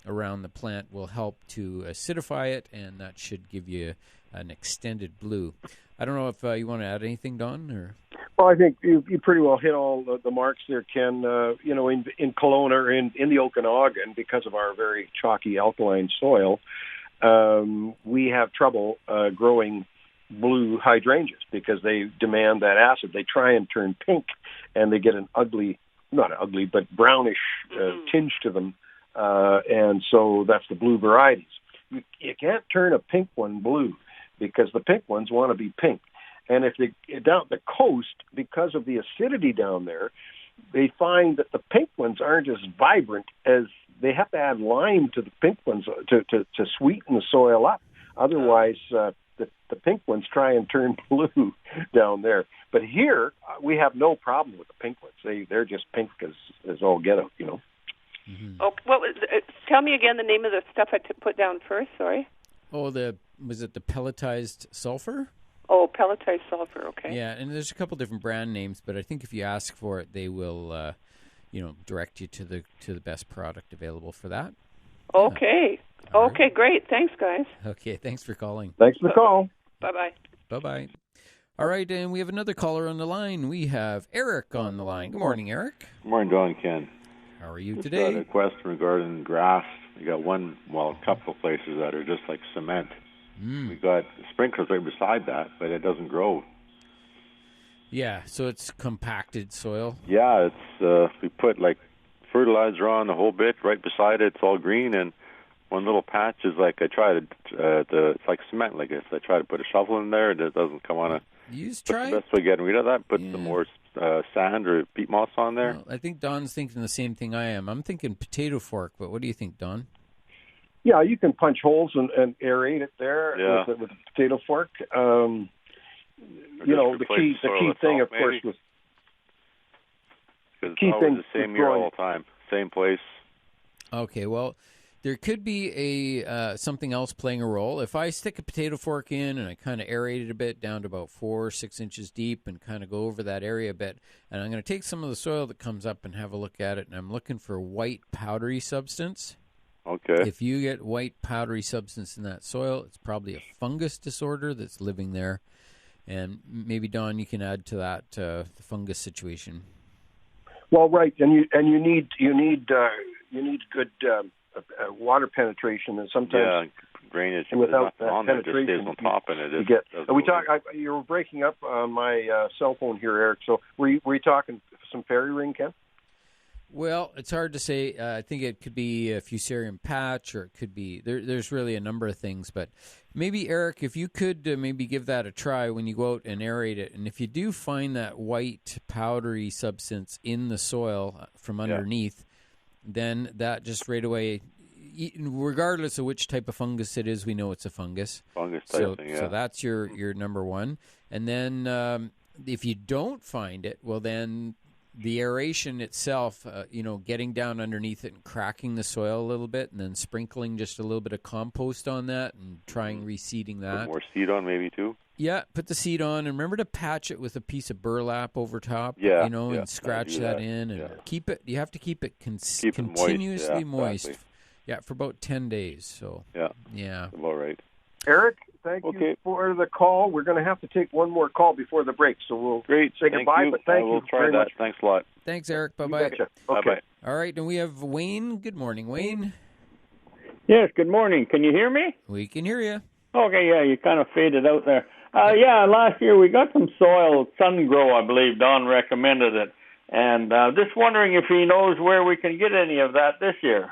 around the plant will help to acidify it, and that should give you an extended blue. I don't know if you want to add anything, Don? Or? Well, I think you pretty well hit all the marks there, Ken. In Kelowna or in the Okanagan, because of our very chalky alkaline soil, we have trouble growing blue hydrangeas because they demand that acid. They try and turn pink, and they get an ugly, not ugly, but brownish tinge to them, and so that's the blue varieties. You can't turn a pink one blue because the pink ones want to be pink. And if they down the coast, because of the acidity down there, they find that the pink ones aren't as vibrant as they have to add lime to the pink ones to sweeten the soil up. Otherwise, the pink ones try and turn blue down there. But here, we have no problem with the pink ones. They're just pink as all get out, Mm-hmm. Oh, tell me again the name of the stuff I put down first. Sorry. Oh, was it the pelletized sulfur? Oh, pelletized sulfur. Okay. Yeah, and there's a couple different brand names, but I think if you ask for it, they will, direct you to the best product available for that. Okay. Yeah. Okay, great. Thanks, guys. Okay, thanks for calling. Thanks for the call. Bye-bye. Bye-bye. All right, and we have another caller on the line. We have Eric on the line. Good morning, Eric. Good morning, Don and Ken. How are you Just today? got a question regarding grass. We got a couple of places that are just like cement. We got sprinklers right beside that, but it doesn't grow. Yeah, so it's compacted soil. Yeah, it's we put like fertilizer on the whole bit right beside it. It's all green, and one little patch is like it's like cement. Like if I try to put a shovel in there, it doesn't come on. You try. The best way of getting rid of that, put some more sand or peat moss on there. Well, I think Don's thinking the same thing I am. I'm thinking potato fork, but what do you think, Don? You can punch holes and aerate it there with a potato fork. The key thing, of course, was because it's always the same year all the time, same place. Okay, well, there could be something else playing a role. If I stick a potato fork in and I kind of aerate it a bit down to about 4 or 6 inches deep and kind of go over that area a bit, and I'm going to take some of the soil that comes up and have a look at it, and I'm looking for white powdery substance. Okay. If you get white powdery substance in that soil, it's probably a fungus disorder that's living there. And maybe, Don, you can add to that the fungus situation. Well, right, and you need good water penetration, and sometimes drainage. Without that on penetration, it just stays on top, and it you were breaking up on my cell phone here, Eric. So were you talking some fairy ring, Ken? Well, it's hard to say. I think it could be a fusarium patch, or it could be there's really a number of things. But maybe, Eric, if you could maybe give that a try when you go out and aerate it, and if you do find that white powdery substance in the soil from underneath, then that just right away, regardless of which type of fungus it is, we know it's a fungus. Fungus type thing, yeah. So that's your number one. And then if you don't find it, well then the aeration itself, getting down underneath it and cracking the soil a little bit, and then sprinkling just a little bit of compost on that and trying reseeding that. Put more seed on maybe too? Yeah, put the seed on, and remember to patch it with a piece of burlap over top, and scratch that in, and keep it. You have to keep it continuously moist. Exactly. Yeah, for about 10 days. So yeah. All right. Eric, thank you for the call. We're going to have to take one more call before the break, so we'll say goodbye. But thank you very much. Thanks a lot. Thanks, Eric. Bye-bye. Okay. Bye-bye. All right, and we have Wayne. Good morning, Wayne. Yes, good morning. Can you hear me? We can hear you. Okay, yeah, you kind of faded out there. Last year we got some soil, Sun Grow, I believe. Don recommended it. And just wondering if he knows where we can get any of that this year.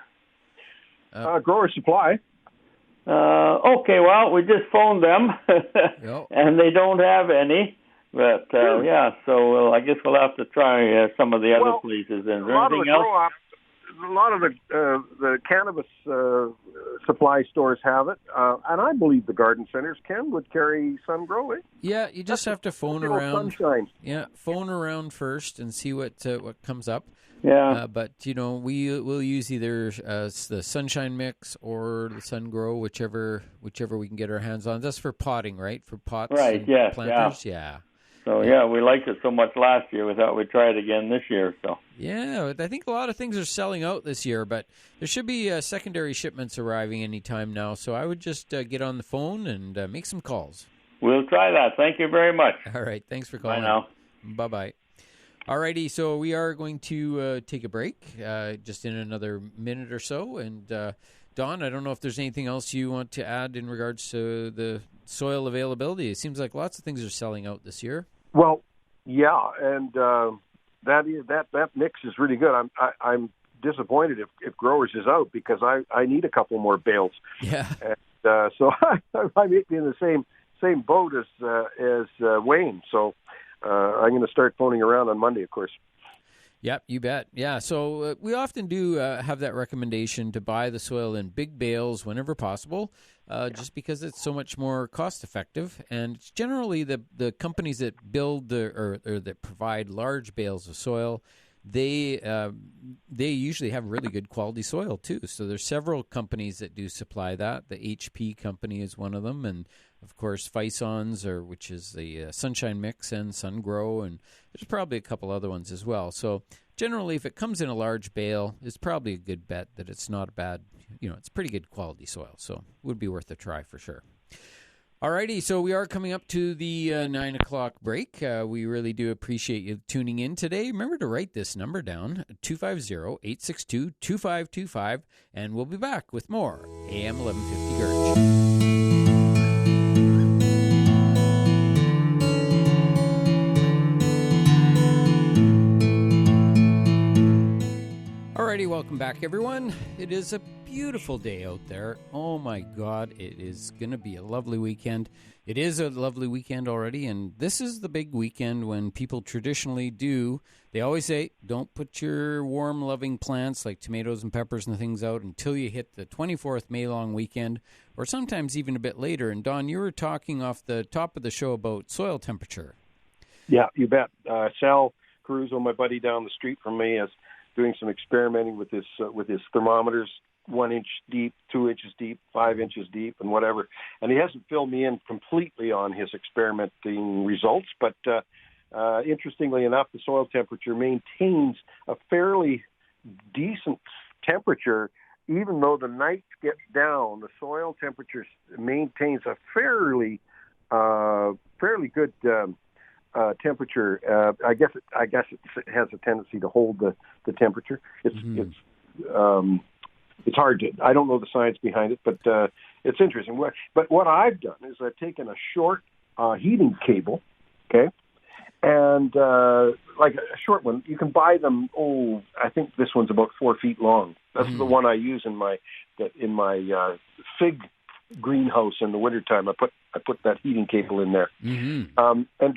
Grower Supply. Okay, well, we just phoned them, and they don't have any. But, so I guess we'll have to try some of the other places. Is there anything else? A lot of the cannabis supply stores have it, and I believe the garden centers would carry Sun Grow. Yeah, you just have to phone around. Sunshine. Yeah, phone around first and see what comes up. Yeah. But we'll use either the Sunshine Mix or the Sun Grow, whichever we can get our hands on. That's for potting, right? For pots, right? Yes. Planters. Yeah. So we liked it so much last year. We thought we'd try it again this year. So yeah, I think a lot of things are selling out this year, but there should be secondary shipments arriving anytime now. So I would just get on the phone and make some calls. We'll try that. Thank you very much. All right. Thanks for calling. Bye now. Bye-bye. All righty. So we are going to take a break just in another minute or so. And Don, I don't know if there's anything else you want to add in regards to the soil availability. It seems like lots of things are selling out this year. Well, yeah, and that mix is really good. I'm disappointed if Growers is out because I need a couple more bales. Yeah. And, so I may be in the same boat as Wayne. So I'm going to start phoning around on Monday, of course. Yep, you bet. Yeah, so we often do have that recommendation to buy the soil in big bales whenever possible, just because it's so much more cost effective. And it's generally the companies that build or that provide large bales of soil, they usually have really good quality soil too. So there's several companies that do supply that. The HP company is one of them, and of course Fisons, which is the Sunshine Mix, and SunGrow, and there's probably a couple other ones as well. So generally, if it comes in a large bale, it's probably a good bet that it's not a bad, it's pretty good quality soil. So it would be worth a try for sure. Alrighty, so we are coming up to the 9 o'clock break. We really do appreciate you tuning in today. Remember to write this number down, 250-862-2525, and we'll be back with more AM 1150 Gurge. Alrighty, welcome back, everyone. It is a beautiful day out there. Oh my God, it is going to be a lovely weekend. It is a lovely weekend already, and this is the big weekend when people traditionally do. They always say, don't put your warm-loving plants like tomatoes and peppers and things out until you hit the 24th May long weekend, or sometimes even a bit later. And Don, you were talking off the top of the show about soil temperature. Yeah, you bet. Sal Caruso, my buddy down the street from me, is doing some experimenting with his thermometers, 1 inch deep, 2 inches deep, 5 inches deep, and whatever. And he hasn't filled me in completely on his experimenting results, but interestingly enough, the soil temperature maintains a fairly decent temperature. Even though the nights get down, the soil temperature maintains a fairly good temperature. I guess it has a tendency to hold the temperature. It's hard to. I don't know the science behind it, but it's interesting. But what I've done is I've taken a short heating cable, okay, and like a short one. You can buy them. Oh, I think this one's about 4 feet long. That's the one I use in my fig greenhouse in the wintertime. I put that heating cable in there. And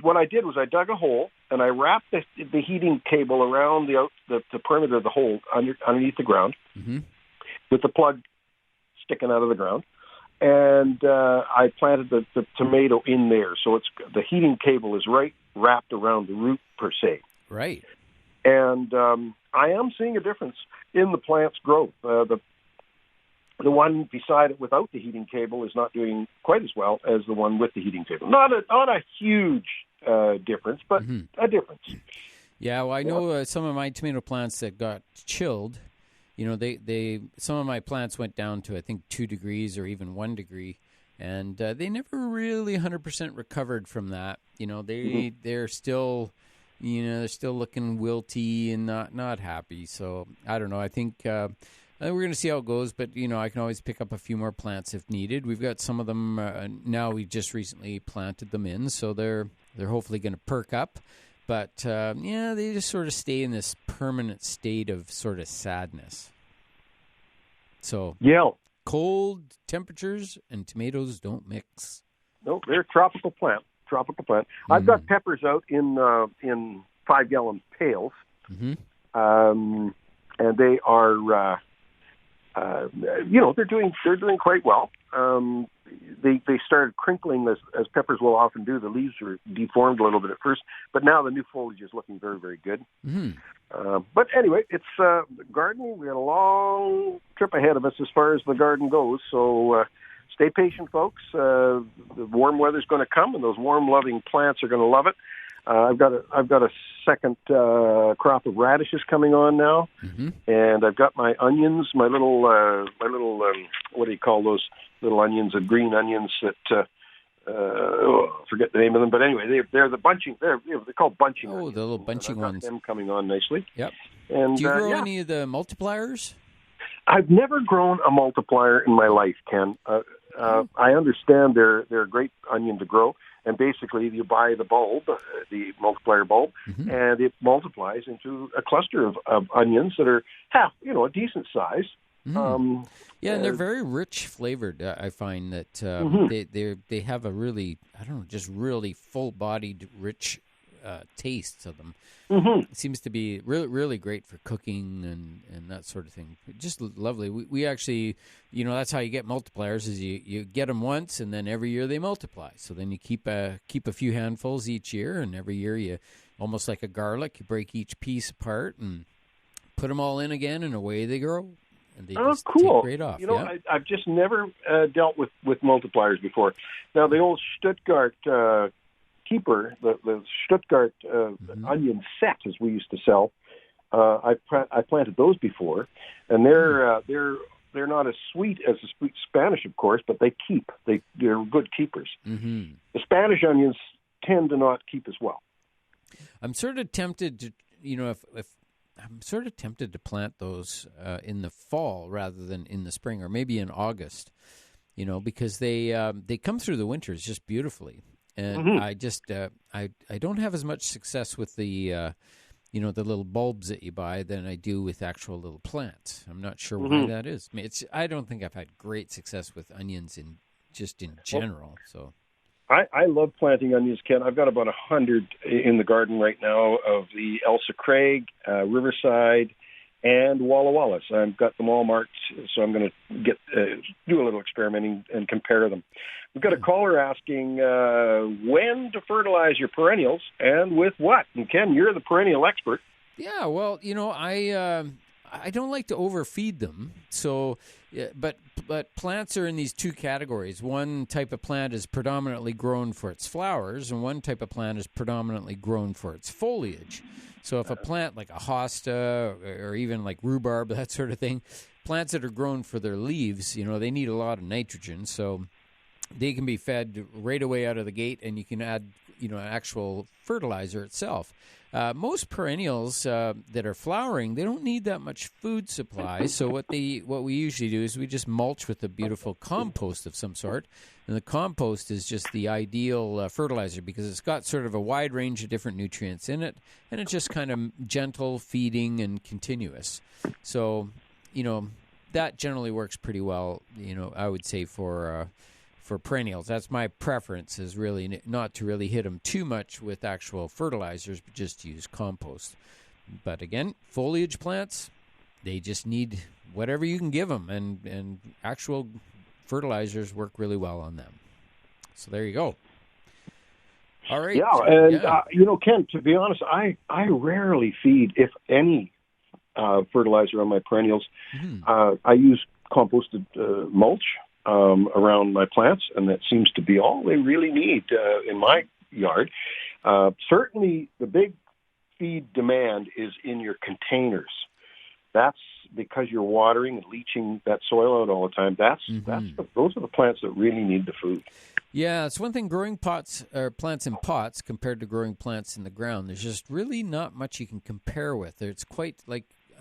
what I did was I dug a hole and I wrapped the heating cable around the perimeter of the hole underneath the ground with the plug sticking out of the ground. And I planted the tomato in there. So the heating cable is right wrapped around the root per se. Right. And I am seeing a difference in the plant's growth. The one beside it without the heating cable is not doing quite as well as the one with the heating cable. Not a huge difference, but a difference. Yeah, well, I know some of my tomato plants that got chilled. Some of my plants went down to I think 2 degrees or even 1 degree, and they never really 100% recovered from that. They're still, they're still looking wilty and not happy. So I don't know. I think. We're going to see how it goes, but, I can always pick up a few more plants if needed. We've got some of them now. We just recently planted them in, so they're hopefully going to perk up. But, they just sort of stay in this permanent state of sort of sadness. So, cold temperaters and tomatoes don't mix. No, they're a tropical plant. I've got peppers out in 5-gallon pails, and they are... they're doing quite well. They started crinkling as peppers will often do. The leaves were deformed a little bit at first, but now the new foliage is looking very, very good. But anyway, it's gardening. We got a long trip ahead of us as far as the garden goes. So stay patient, folks. The warm weather's going to come, and those warm-loving plants are going to love it. I've got a second crop of radishes coming on now, and I've got my onions, my little what do you call those little onions? Green onions that I forget the name of them, but anyway, they're the bunching. They're called bunching. Oh, onions. The little bunching ones. Them coming on nicely. Yep. And do you grow any of the multipliers? I've never grown a multiplier in my life, Ken. I understand they're a great onion to grow. And basically, you buy the bulb, the multiplier bulb, and it multiplies into a cluster of onions that are a decent size. And they're very rich flavored. I find that they have a really, just really full-bodied, rich taste of them. Mm-hmm. It seems to be really, really great for cooking and that sort of thing. Just lovely. We actually, that's how you get multipliers is you get them once, and then every year they multiply. So then you keep a few handfuls each year, and every year you, almost like a garlic, you break each piece apart and put them all in again, and away they grow. And they just cool. take right off. I've just never dealt with multipliers before. Now, the old Stuttgart keeper, the Stuttgart onion set, as we used to sell, I planted those before, and they're not as sweet as the sweet Spanish, of course, but they keep. They're good keepers. Mm-hmm. The Spanish onions tend to not keep as well. I'm sort of tempted to, if I'm sort of tempted to plant those in the fall rather than in the spring, or maybe in August, because they come through the winters just beautifully. And I just I don't have as much success with the the little bulbs that you buy than I do with actual little plants. I'm not sure why that is. I mean, I don't think I've had great success with onions in general. So I love planting onions, Ken. I've got about 100 in the garden right now of the Elsa Craig, Riverside, and Walla Wallis. I've got them all marked, so I'm going to do a little experimenting and compare them. We've got a caller asking when to fertilize your perennials and with what. And Ken, you're the perennial expert. Yeah, well, I don't like to overfeed them. So, but plants are in these two categories. One type of plant is predominantly grown for its flowers, and one type of plant is predominantly grown for its foliage. So if a plant like a hosta or even like rhubarb, that sort of thing, plants that are grown for their leaves, they need a lot of nitrogen. So they can be fed right away out of the gate, and you can add, actual fertilizer itself. Most perennials that are flowering, they don't need that much food supply. So what we usually do is we just mulch with a beautiful compost of some sort. And the compost is just the ideal fertilizer because it's got sort of a wide range of different nutrients in it, and it's just kind of gentle feeding and continuous. So, that generally works pretty well, I would say for perennials. That's my preference, is really not to really hit them too much with actual fertilizers, but just use compost. But again, foliage plants, they just need whatever you can give them, and actual fertilizers work really well on them. So there you go. All right. Yeah, and Ken, to be honest, I rarely feed, if any, fertilizer on my perennials. I use composted mulch around my plants, and that seems to be all they really need in my yard. Certainly, the big feed demand is in your containers. That's because you're watering and leaching that soil out all the time. Those are the plants that really need the food. Yeah, it's one thing growing plants in pots compared to growing plants in the ground. There's just really not much you can compare with. It's quite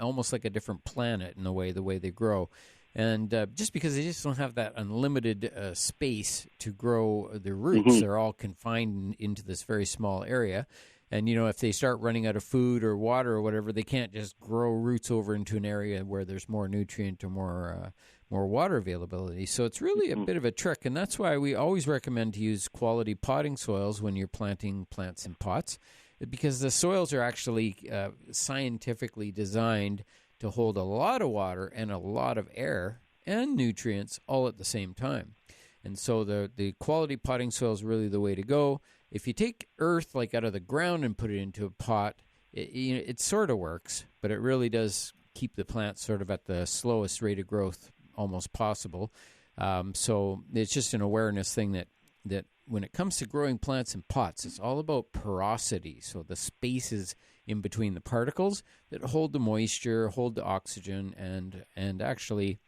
almost like a different planet in the way they grow. And just because they just don't have that unlimited space to grow their roots, they're all confined into this very small area. And, if they start running out of food or water or whatever, they can't just grow roots over into an area where there's more nutrient or more water availability. So it's really a bit of a trick. And that's why we always recommend to use quality potting soils when you're planting plants in pots, because the soils are actually scientifically designed to hold a lot of water and a lot of air and nutrients all at the same time. And so the quality potting soil is really the way to go. If you take earth out of the ground and put it into a pot, it sort of works, but it really does keep the plant sort of at the slowest rate of growth almost possible. So it's just an awareness thing that when it comes to growing plants in pots, it's all about porosity. So the spaces in between the particles that hold the moisture, hold the oxygen, and actually,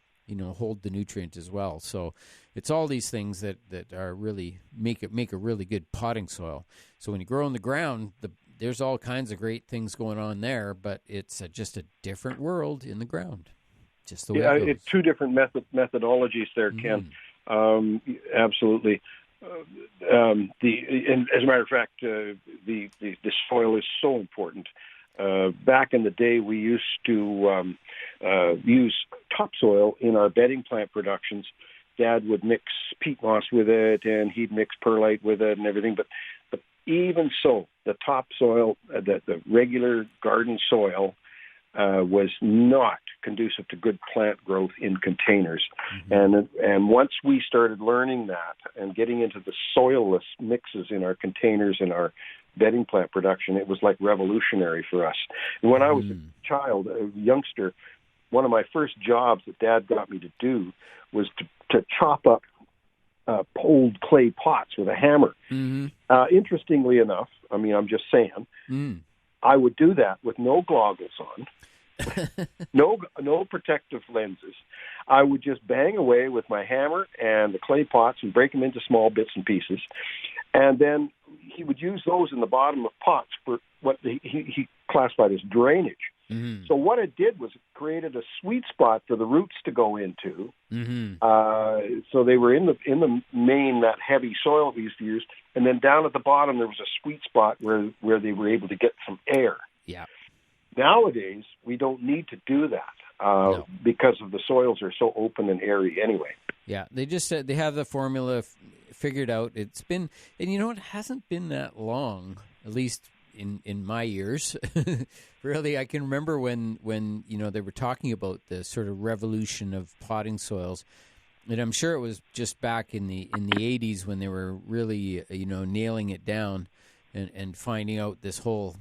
hold the nutrient as well. So it's all these things that are really make a really good potting soil. So when you grow in the ground, there's all kinds of great things going on there, but it's just a different world in the ground. Just the way it goes. It's two different methodologies there, Ken. Absolutely. And as a matter of fact, the soil is so important. Back in the day, we used to use topsoil in our bedding plant productions. Dad would mix peat moss with it, and he'd mix perlite with it and everything. But even so, the topsoil, the regular garden soil, was not conducive to good plant growth in containers. And once we started learning that and getting into the soilless mixes in our containers and our bedding plant production, it was like revolutionary for us. And when I was a child, a youngster, one of my first jobs that Dad got me to do was to chop up old clay pots with a hammer. Interestingly enough, I mean, I'm just saying, I would do that with no goggles on, no protective lenses. I would just bang away with my hammer and the clay pots and break them into small bits and pieces. And then he would use those in the bottom of pots for what he classified as drainage. So what it did was it created a sweet spot for the roots to go into. So they were in the main, that heavy soil we used to use, and then down at the bottom there was a sweet spot where they were able to get some air. Yeah. Nowadays we don't need to do that because of the soils are so open and airy anyway. Yeah, they just said they have the formula figured out. It's been, and you know, it hasn't been that long, at least in my years. Really, I can remember when you know, they were talking about the sort of revolution of potting soils, and I'm sure it was just back in the 80s when they were really, you know, nailing it down and finding out this whole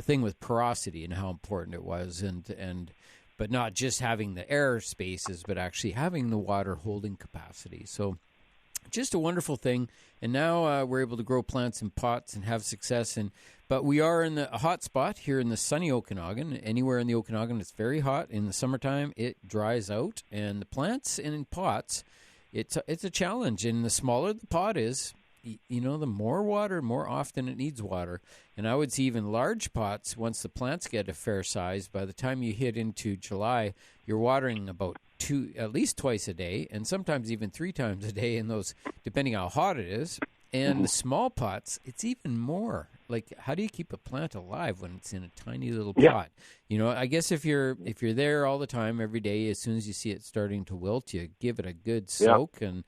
thing with porosity and how important it was, and but not just having the air spaces, but actually having the water holding capacity. So just a wonderful thing. And now we're able to grow plants in pots and have success. But we are in a hot spot here in the sunny Okanagan. Anywhere in the Okanagan, it's very hot. In the summertime, it dries out. And the plants in pots, it's a challenge. And the smaller the pot is, you know, the more water, more often it needs water. And I would see even large pots, once the plants get a fair size, by the time you hit into July, you're watering about at least twice a day, and sometimes even 3 times a day in those, depending how hot it is. And the small pots, it's even more. Like, how do you keep a plant alive when it's in a tiny little pot? You know, I guess if you're there all the time, every day, as soon as you see it starting to wilt, you give it a good soak and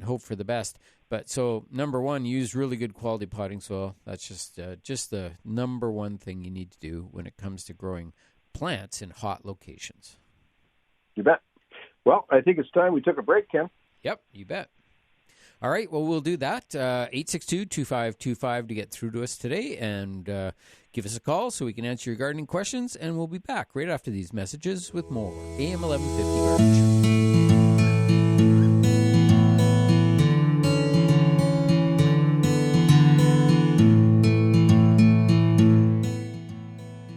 hope for the best. But so, number one, use really good quality potting soil. That's just the number one thing you need to do when it comes to growing plants in hot locations. You bet. Well, I think it's time we took a break, Ken. Yep, you bet. All right, well, we'll do that. 862-2525 to get through to us today, and give us a call so we can answer your gardening questions, and we'll be back right after these messages with more AM 1150 Garden Show.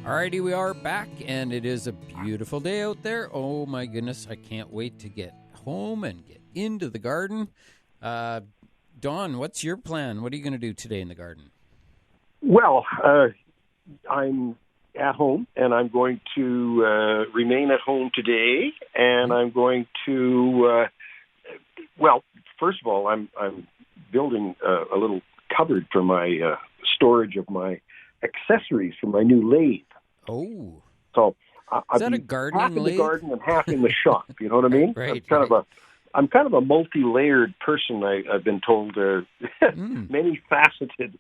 Alrighty, we are back, and it is a beautiful day out there. Oh my goodness, I can't wait to get home and get into the garden. Dawn, what's your plan? What are you going to do today in the garden? Well, I'm at home, and I'm going to remain at home today, and I'm going to, well, first of all, I'm building a little cupboard for my storage of my accessories for my new lathe. Oh. So is that a gardening half in lathe? the garden and half in the shop, you know what I mean? Right, I'm kind of a multi-layered person, I've been told, many faceted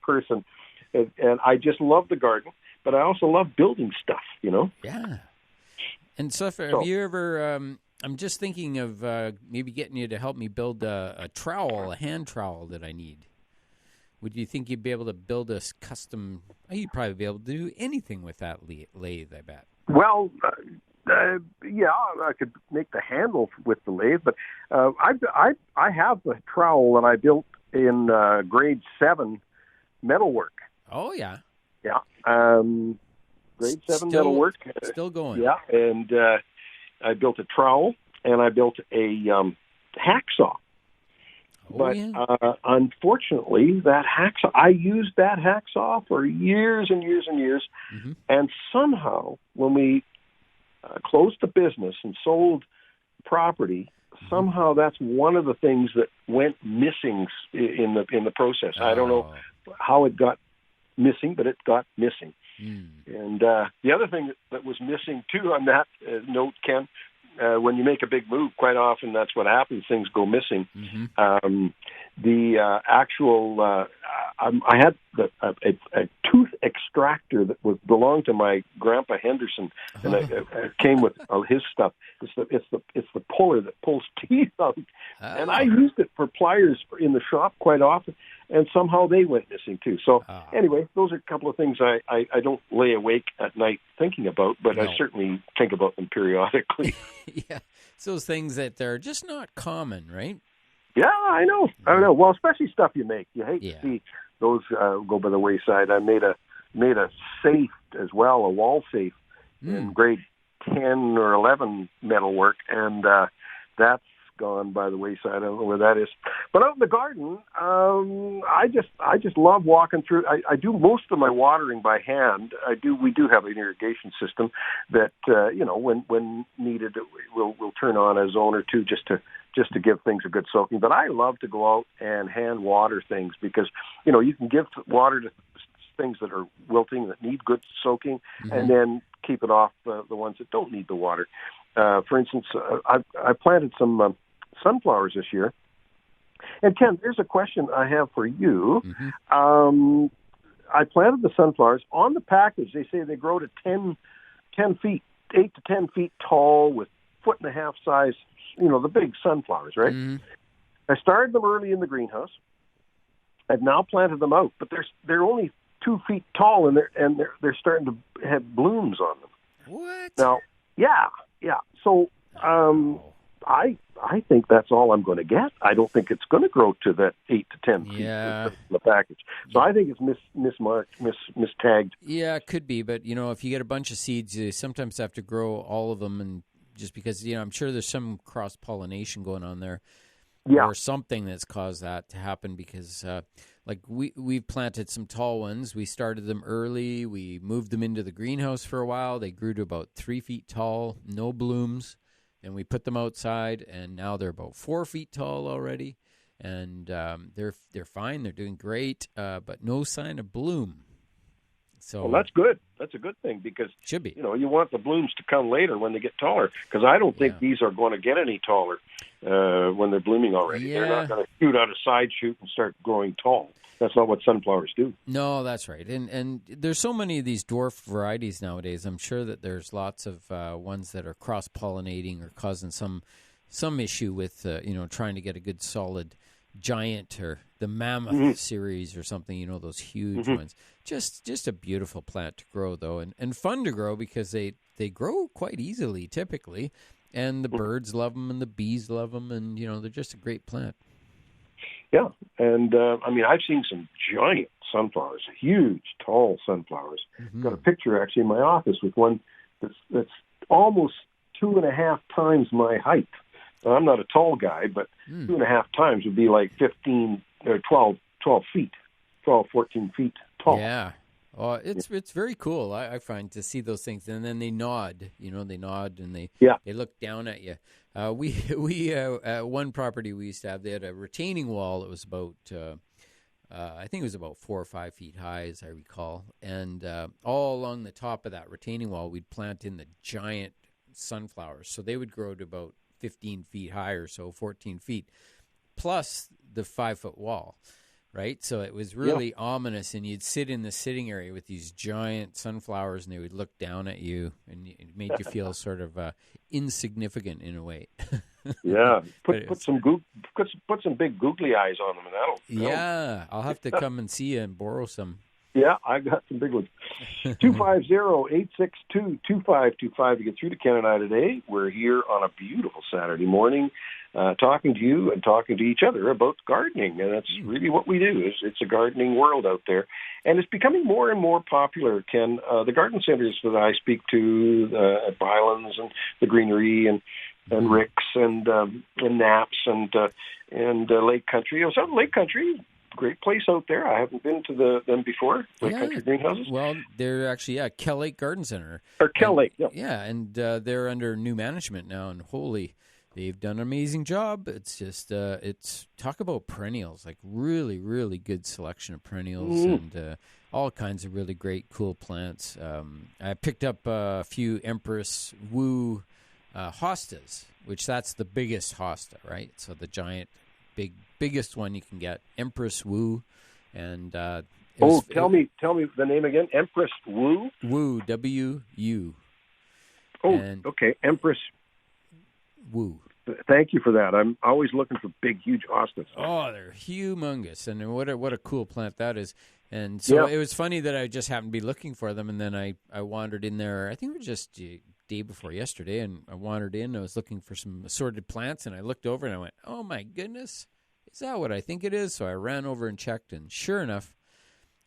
person. And I just love the garden, but I also love building stuff, you know? Yeah. And have you ever, I'm just thinking of maybe getting you to help me build a trowel, a hand trowel that I need. Would you think you'd be able to build a custom? You'd probably be able to do anything with that lathe, I bet. Well, yeah, I could make the handle with the lathe, but I have the trowel that I built in grade 7 metalwork. Oh, yeah. Yeah. Grade 7 metalwork. Still going. Yeah, and I built a trowel, and I built a hacksaw. But unfortunately, that hacksaw, I used that hacksaw for years and years and years. Mm-hmm. And somehow, when we closed the business and sold property, somehow that's one of the things that went missing in the process. I don't know how it got missing, but it got missing. And the other thing that was missing, too, on that note, Ken, when you make a big move, quite often that's what happens. Things go missing. The actual, I had a tooth extractor that belonged to my grandpa Henderson, and it came with his stuff. It's the puller that pulls teeth out, and I used it for pliers in the shop quite often, and somehow they went missing too. So anyway, those are a couple of things I don't lay awake at night thinking about, but I certainly think about them periodically. Yeah, it's those things that they're just not common, right? Yeah, I know. Well, especially stuff you make. You hate to see those go by the wayside. I made a safe as well, a wall safe in grade 10 or 11 metalwork, and that's gone by the wayside. I don't know where that is. But out in the garden, I just love walking through. I do most of my watering by hand. We do have an irrigation system that when needed we'll turn on a zone or two just to give things a good soaking. But I love to go out and hand water things because you can give water to things that are wilting that need good soaking, and then keep it off the ones that don't need the water. For instance, I planted some sunflowers this year. And Ken, there's a question I have for you. I planted the sunflowers. On the package, they say they grow to 10 feet, 8 to 10 feet tall with 1.5 foot size, the big sunflowers, right? I started them early in the greenhouse. I've now planted them out, but they're only 2 feet tall, and they're starting to have blooms on them. What? Now, yeah. So I think that's all I'm going to get. I don't think it's going to grow to that 8 to 10 feet in the package. So I think it's mismarked, mistagged. Yeah, it could be. But, if you get a bunch of seeds, you sometimes have to grow all of them. And just because, I'm sure there's some cross-pollination going on there. Yeah. Or something that's caused that to happen because, we've planted some tall ones. We started them early. We moved them into the greenhouse for a while. They grew to about 3 feet tall, no blooms. And we put them outside, and now they're about 4 feet tall already. And they're fine. They're doing great, but no sign of bloom. So, well, that's good. That's a good thing because should be. You want the blooms to come later when they get taller. Because I don't think these are going to get any taller when they're blooming already. Yeah. They're not going to shoot out a side shoot and start growing tall. That's not what sunflowers do. No, that's right. And there's so many of these dwarf varieties nowadays. I'm sure that there's lots of ones that are cross-pollinating or causing some issue with trying to get a good solid giant or the mammoth series or something. Those huge ones. Just a beautiful plant to grow though, and fun to grow because they grow quite easily typically, and the birds love them and the bees love them, and they're just a great plant. Yeah, and I've seen some giant sunflowers, huge, tall sunflowers. Got a picture actually in my office with one that's almost 2.5 times my height. Now, I'm not a tall guy, but 2.5 times would be like 15 or 12 feet, 12, 14 feet tall. Yeah. Oh, it's very cool. I find to see those things, and then they nod. They nod and they look down at you. We at one property we used to have, they had a retaining wall that was about I think it was about 4 or 5 feet high, as I recall, and all along the top of that retaining wall, we'd plant in the giant sunflowers, so they would grow to about 15 feet high or so, 14 feet, plus the 5-foot wall. Right, so it was really ominous, and you'd sit in the sitting area with these giant sunflowers, and they would look down at you, and it made you feel sort of insignificant in a way. Yeah, put some big googly eyes on them, and that'll. I'll have to come and see you and borrow some. Yeah, I got some big ones. 250-862-2525 to get through to Ken and I today. We're here on a beautiful Saturday morning, talking to you and talking to each other about gardening, and that's really what we do. It's a gardening world out there, and it's becoming more and more popular, Ken. The garden centers that I speak to at Bylands and the Greenery and Rick's and Knapp's and Lake Country. I was out in Lake Country. Great place out there. I haven't been to them before. Lake Country Greenhouses. Well, they're actually Kell Lake Garden Center. Or Kell Lake, and they're under new management now, and they've done an amazing job. It's just it's talk about perennials, like really, really good selection of perennials and all kinds of really great, cool plants. I picked up a few Empress Wu hostas, which that's the biggest hosta, right? So the giant, biggest one you can get, Empress Wu, and tell me the name again. Empress Wu. Wu, W-U. Oh, okay, Empress Wu. Thank you for that. I'm always looking for big, huge hostas. Oh, they're humongous, and what a cool plant that is. And so It was funny that I just happened to be looking for them, and then I wandered in there. I think it was just day before yesterday, and I wandered in. I was looking for some assorted plants, and I looked over, and I went, "Oh my goodness, is that what I think it is?" So I ran over and checked, and sure enough,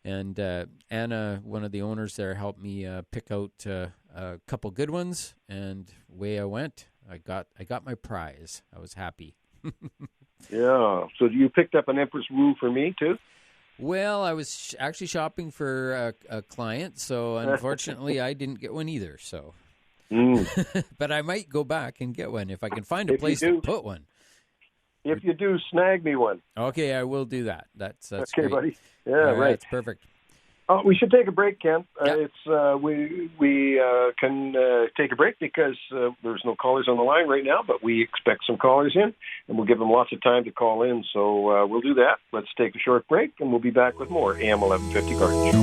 and Anna, one of the owners there, helped me pick out a couple good ones, and away I went. I got my prize. I was happy. Yeah. So you picked up an Empress Wu for me too? Well, I was actually shopping for a client, so unfortunately I didn't get one either. So, but I might go back and get one if I can find a place to put one. If you do, snag me one. Okay, I will do that. That's okay, great. buddy. Yeah, right. That's perfect. We should take a break, Ken. We can take a break because there's no callers on the line right now, but we expect some callers in, and we'll give them lots of time to call in. So we'll do that. Let's take a short break, and we'll be back with more AM 1150 Garden Show.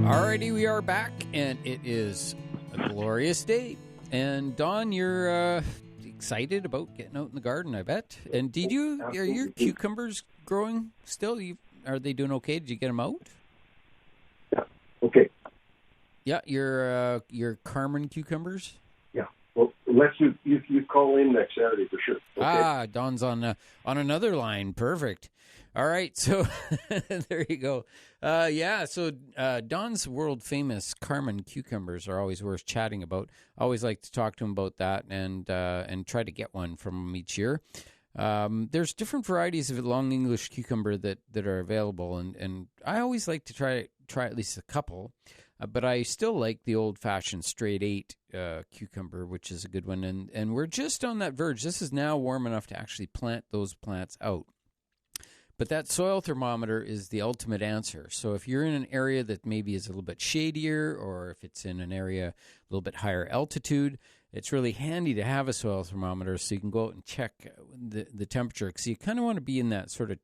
Alrighty, we are back, and it is a glorious day. And Don, you're excited about getting out in the garden, I bet. And are your cucumbers growing still? Are they doing okay? Did you get them out? Yeah. Okay. Yeah, your Carmen cucumbers. Yeah. Well, unless you call in next Saturday for sure. Okay? Don's on another line. Perfect. All right, so there you go. So Don's world-famous Carmen cucumbers are always worth chatting about. I always like to talk to him about that and try to get one from him each year. There's different varieties of long English cucumber that are available, and I always like to try at least a couple, but I still like the old-fashioned straight 8 cucumber, which is a good one, and we're just on that verge. This is now warm enough to actually plant those plants out. But that soil thermometer is the ultimate answer. So if you're in an area that maybe is a little bit shadier, or if it's in an area a little bit higher altitude, it's really handy to have a soil thermometer so you can go out and check the temperature. Because you kind of want to be in that sort of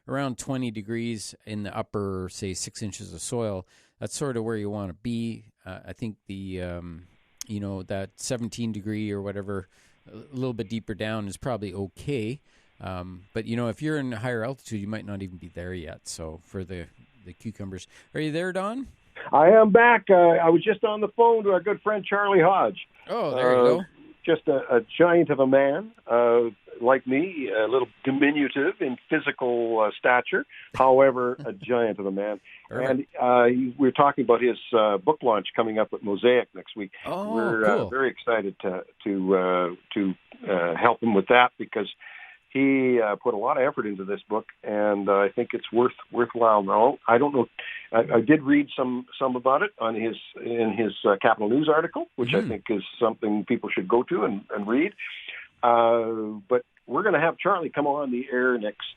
around 20 degrees in the upper, say, 6 inches of soil. That's sort of where you want to be. I think that 17 degree or whatever, a little bit deeper down is probably okay. But if you're in a higher altitude, you might not even be there yet. So for the cucumbers, are you there, Don? I am back. I was just on the phone to our good friend Charlie Hodge. Oh, there you go. Just a giant of a man, like me, a little diminutive in physical stature. However, a giant of a man. And we're talking about his book launch coming up at Mosaic next week. Oh, we're cool. Very excited to help him with that because he put a lot of effort into this book, and I think it's worthwhile. Now, I don't know. I did read some about it in his Capital News article, which I think is something people should go to and read. But we're going to have Charlie come on the air next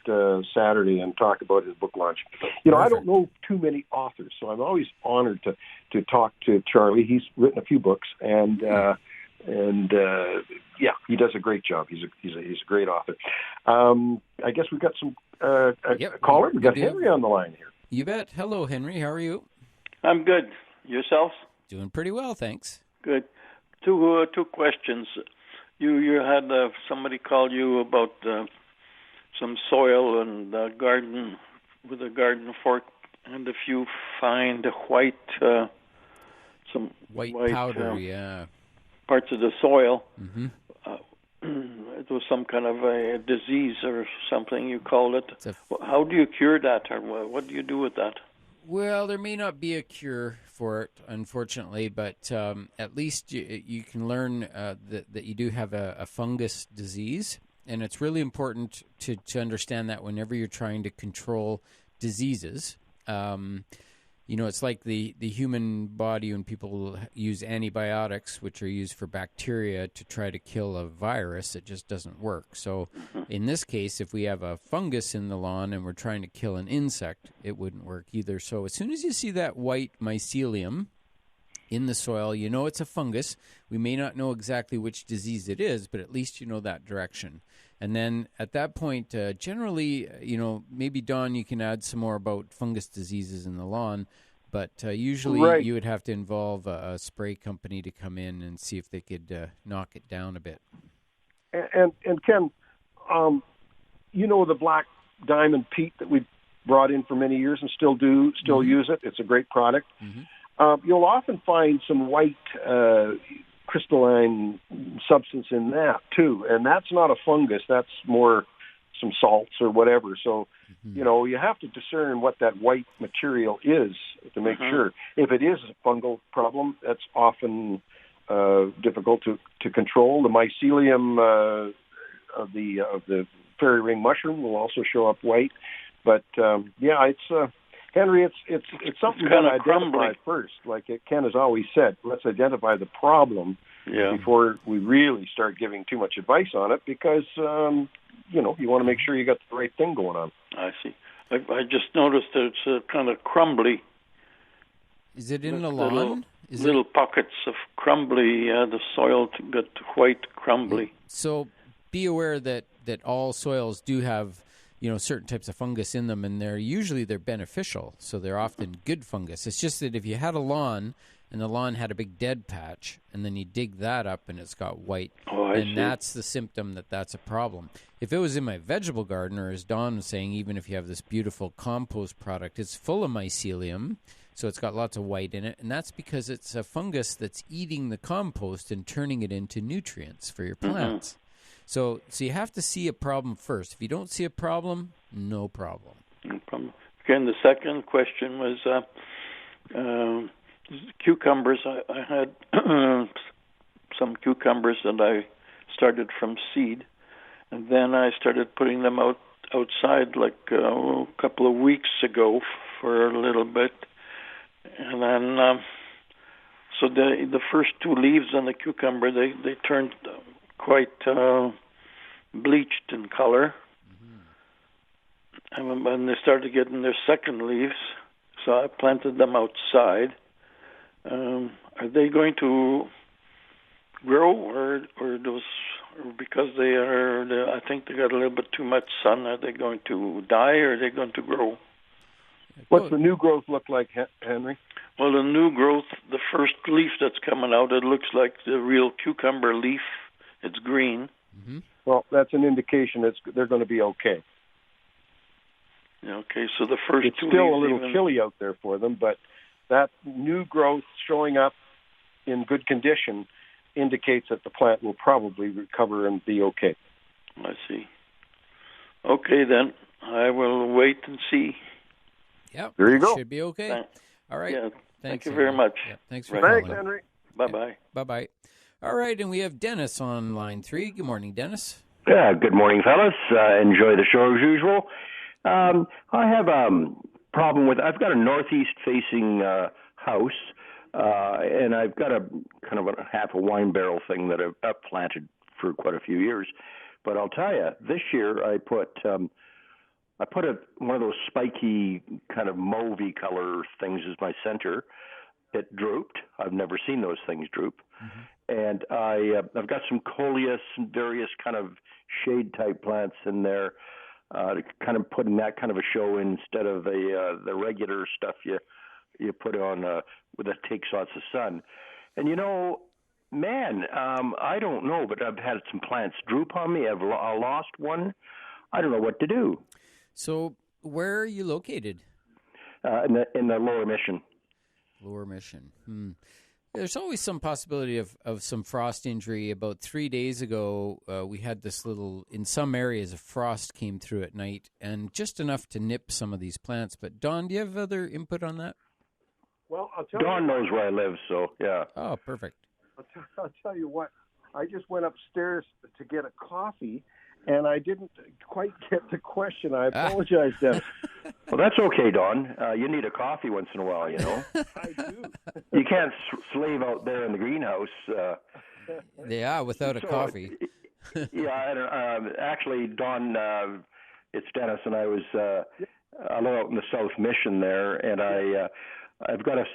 Saturday and talk about his book launch. I don't know too many authors, so I'm always honored to talk to Charlie. He's written a few books, and he does a great job. He's a great author. I guess we've got some caller. We've got Henry on the line here. You bet. Hello, Henry. How are you? I'm good. Yourself? Doing pretty well, thanks. Good. Two questions. You had somebody call you about some soil and garden with a garden fork, and if you find some white powder, parts of the soil. Mm-hmm. It was some kind of a disease or something you called it. How do you cure that, or what do you do with that? Well, there may not be a cure for it, unfortunately, but at least you can learn that you do have a fungus disease, and it's really important to understand that whenever you're trying to control diseases. it's like the human body when people use antibiotics, which are used for bacteria to try to kill a virus, it just doesn't work. So in this case, if we have a fungus in the lawn and we're trying to kill an insect, it wouldn't work either. So as soon as you see that white mycelium in the soil, you know it's a fungus. We may not know exactly which disease it is, but at least you know that direction. And then at that point, generally, maybe, Don, you can add some more about fungus diseases in the lawn, but usually you would have to involve a spray company to come in and see if they could knock it down a bit. And Ken, the black diamond peat that we brought in for many years and still use it. It's a great product. Mm-hmm. You'll often find some white crystalline substance in that too, and that's not a fungus. That's more some salts or whatever. So, you have to discern what that white material is to make sure. If it is a fungal problem, that's often difficult to control. The mycelium of the fairy ring mushroom will also show up white. But it's Henry, it's something to identify first. Like Ken has always said, let's identify the problem before we really start giving too much advice on it, because you want to make sure you got the right thing going on. I see. I just noticed that it's kind of crumbly. Is it in the lawn? Little pockets of crumbly. The soil got white crumbly. So be aware that all soils do have certain types of fungus in them, and they're beneficial, so they're often good fungus. It's just that if you had a lawn and the lawn had a big dead patch, and then you dig that up and it's got white, then that's the symptom that's a problem. If it was in my vegetable garden, or as Don was saying, even if you have this beautiful compost product, it's full of mycelium, so it's got lots of white in it, and that's because it's a fungus that's eating the compost and turning it into nutrients for your plants. So you have to see a problem first. If you don't see a problem, no problem. No problem. Again, the second question was cucumbers. I had some cucumbers that I started from seed, and then I started putting them outside like a couple of weeks ago for a little bit, and then so the first two leaves on the cucumber they turned quite bleached in color, and when they started getting their second leaves, so I planted them outside. Are they going to grow, or because I think they got a little bit too much sun, are they going to die, or are they going to grow? What's the new growth look like, Henry? Well, the new growth, the first leaf that's coming out, it looks like the real cucumber leaf. It's green. Mm-hmm. Well, that's an indication they're going to be okay. Okay, so the first it's two still leaves a little chilly out there for them, but that new growth showing up in good condition indicates that the plant will probably recover and be okay. I see. Okay, then. I will wait and see. Yep. There you go. Should be okay. Thanks. All right. Yeah, Thanks, thank you very much. Yeah, thanks for calling. Thanks, Henry. Bye-bye. Yeah. Bye-bye. All right, and we have Dennis on line 3. Good morning, Dennis. Yeah, good morning, fellas. Enjoy the show as usual. I have a problem with, I've got a northeast-facing house, and I've got a kind of half a wine barrel thing that I've planted for quite a few years. But I'll tell you, this year I put one of those spiky kind of mauvey color things as my center. It drooped. I've never seen those things droop. Mm-hmm. And I've got some coleus and various kind of shade type plants in there, kind of putting that kind of a show instead of the regular stuff you put on that takes lots of sun. And I don't know, but I've had some plants droop on me. I've lost one. I don't know what to do. So where are you located? In the Lower Mission. Lower Mission. There's always some possibility of some frost injury. About 3 days ago, we had this in some areas, a frost came through at night, and just enough to nip some of these plants. But Don, do you have other input on that? Well, I'll tell Don knows where I live, so yeah. Oh, perfect. I'll tell you what. I just went upstairs to get a coffee, and I didn't quite get the question. I apologize, Dennis. Well, that's okay, Don. You need a coffee once in a while, you know. I do. You can't slave out there in the greenhouse. Without a coffee. Actually, Don, it's Dennis, and I was I live out in the South Mission there, and I've got a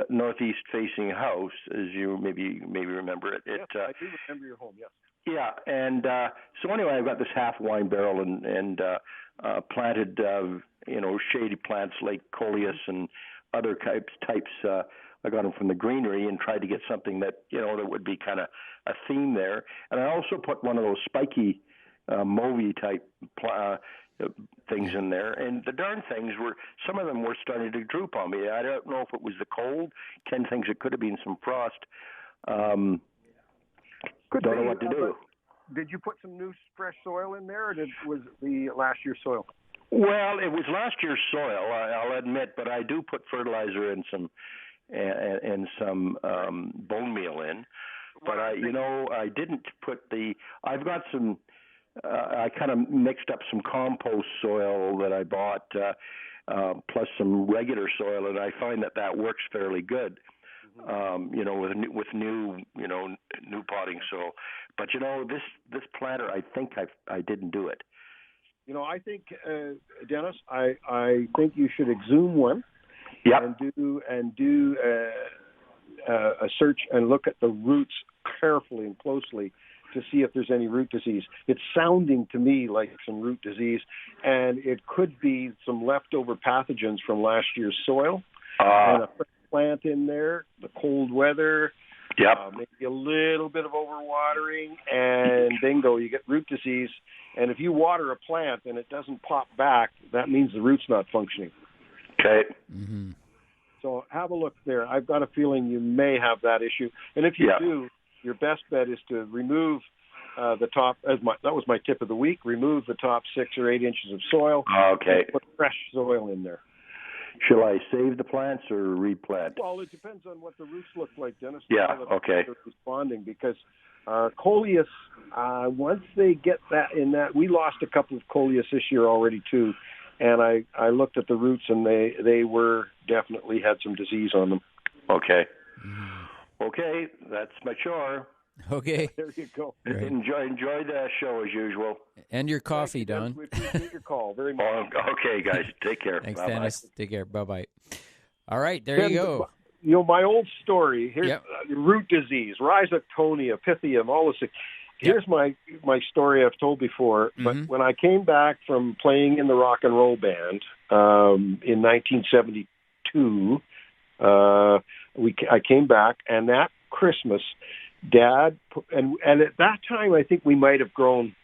northeast facing house, as you maybe remember it. Yes, I do remember your home. Yes. Yeah, and so anyway, I've got this half wine barrel and planted shady plants like coleus and other types. I got them from the greenery and tried to get something that that would be kind of a theme there. And I also put one of those spiky mauvey type things in there, and the darn things some of them were starting to droop on me. I don't know if it was the cold. Ken thinks it could have been some frost. Don't know what to do. Did you put some new fresh soil in there, or was it the last year's soil? Well, it was last year's soil, I'll admit, but I do put fertilizer and some bone meal in. But I didn't put I've got some. I kind of mixed up some compost soil that I bought, plus some regular soil, and I find that works fairly good. With new potting soil. But this planter, I think I didn't do it. I think Dennis, I think you should exhume one. Yep. And do a search and look at the roots carefully and closely to see if there's any root disease. It's sounding to me like some root disease, and it could be some leftover pathogens from last year's soil and a plant in there, the cold weather, maybe a little bit of overwatering, and bingo, you get root disease. And if you water a plant and it doesn't pop back, that means the root's not functioning. Okay. Mm-hmm. So have a look there. I've got a feeling you may have that issue. And if you do, your best bet is to remove the top. That was my tip of the week. Remove the top 6 or 8 inches of soil. Okay. Put fresh soil in there. Shall I save the plants or replant? Well, it depends on what the roots look like, Dennis. Yeah, okay. Responding, because coleus, once they get we lost a couple of coleus this year already too, and I looked at the roots and they were definitely had some disease on them. Okay. Okay, that's my chore. Okay. There you go. Right. Enjoy the show as usual. And your coffee, Don. We appreciate your call very much. Okay, guys. Take care. Thanks, Bye-bye. Dennis. Take care. Bye-bye. All right, there you go. My old story. Here's root disease, rhizoctonia, pythium, all this. Here's my story I've told before. But when I came back from playing in the rock and roll band in 1972, I came back, and that Christmas, Dad, and at that time, I think we might have grown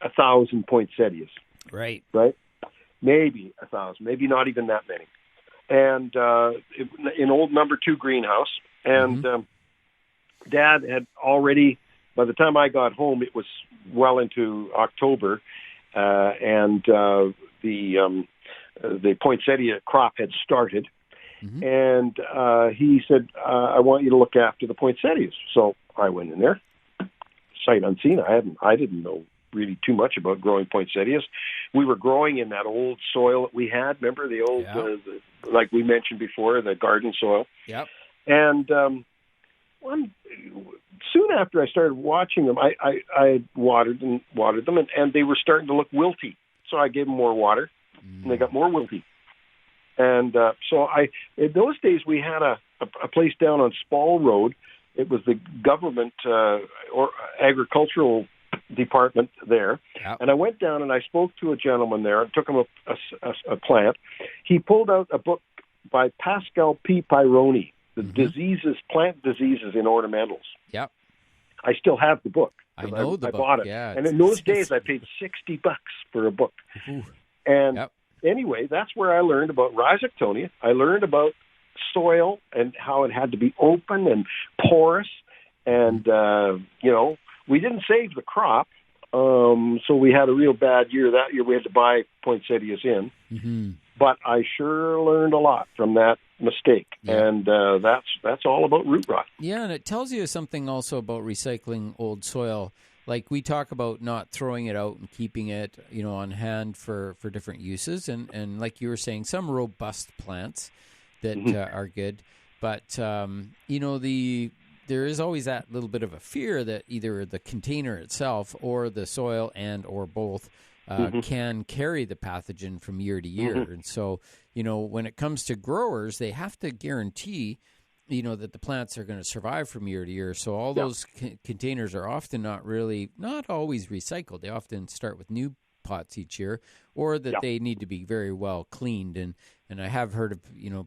1,000 poinsettias. Right. Maybe 1,000, maybe not even that many. And in old number 2 greenhouse. And Dad had already, by the time I got home, it was well into October, and the poinsettia crop had started. And he said, I want you to look after the poinsettias. So I went in there, sight unseen. I didn't know really too much about growing poinsettias. We were growing in that old soil that we had. Remember the old, like we mentioned before, the garden soil. Yep. And soon after I started watching them, I watered them, and they were starting to look wilty. So I gave them more water, and they got more wilty. And so in those days, we had a place down on Spall Road. It was the government or agricultural department there. Yep. And I went down and I spoke to a gentleman there and took him a plant. He pulled out a book by Pascal P. Pironi, The Plant Diseases in Ornamentals. Yep. I still have the book. I know the book. Bought it. Yeah, and in those days, I paid $60 for a book. Ooh. And anyway, that's where I learned about rhizoctonia. I learned about soil and how it had to be open and porous. And, we didn't save the crop. So we had a real bad year that year. We had to buy poinsettias in. But I sure learned a lot from that mistake. Yeah. And that's all about root rot. Yeah, and it tells you something also about recycling old soil. like we talk about not throwing it out and keeping it, on hand for different uses. And like you were saying, some robust plants that are good. But, there is always that little bit of a fear that either the container itself or the soil and or both can carry the pathogen from year to year. And so, when it comes to growers, they have to guarantee, that the plants are going to survive from year to year. So all those containers are often not always recycled. They often start with new pots each year, or that they need to be very well cleaned. And I have heard of,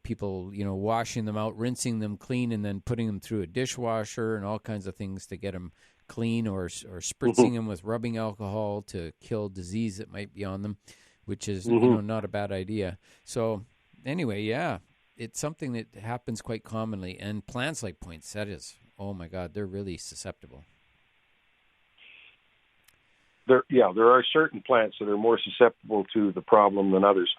people, washing them out, rinsing them clean, and then putting them through a dishwasher and all kinds of things to get them clean, or spritzing them with rubbing alcohol to kill disease that might be on them, which is, not a bad idea. So anyway, it's something that happens quite commonly. And plants like poinsettias, oh my God, they're really susceptible. There are certain plants that are more susceptible to the problem than others.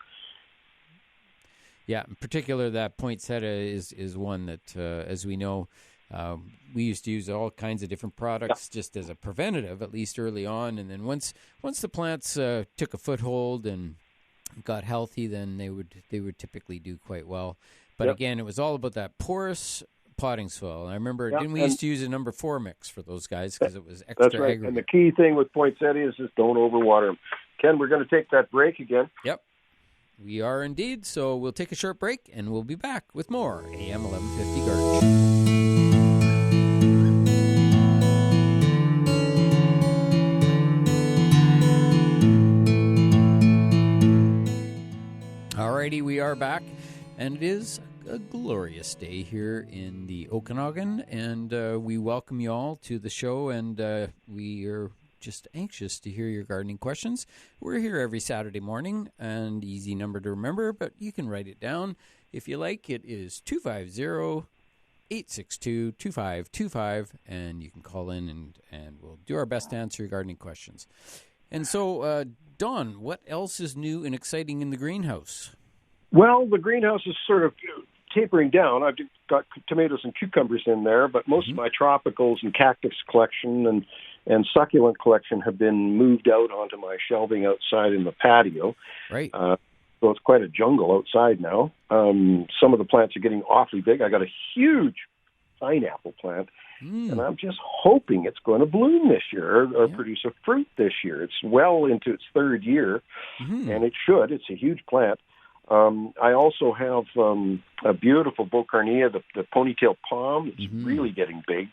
Yeah, in particular, that poinsettia is one that, as we know, we used to use all kinds of different products just as a preventative, at least early on. And then once the plants took a foothold and got healthy, then they would typically do quite well. But again, it was all about that porous potting soil. And I remember, didn't we used to use a number 4 mix for those guys because it was extra That's right. aggregate. And the key thing with poinsettias is don't overwater them. Ken, we're going to take that break again. Yep. We are indeed. So we'll take a short break, and we'll be back with more AM 1150 Garden. Alrighty, we are back, and it is a glorious day here in the Okanagan, and we welcome you all to the show, and we are just anxious to hear your gardening questions. We're here every Saturday morning, and easy number to remember, but you can write it down if you like. It is 250-862-2525, and you can call in, and we'll do our best to answer your gardening questions. And so, Don, what else is new and exciting in the greenhouse? Well, the greenhouse is sort of tapering down. I've got tomatoes and cucumbers in there, but most of my tropicals and cactus collection and succulent collection have been moved out onto my shelving outside in the patio. Right. So it's quite a jungle outside now. Some of the plants are getting awfully big. I got a huge pineapple plant, and I'm just hoping it's going to bloom this year or produce a fruit this year. It's well into its 3rd year, and it should. It's a huge plant. I also have a beautiful Bocarnia, the ponytail palm. It's really getting big.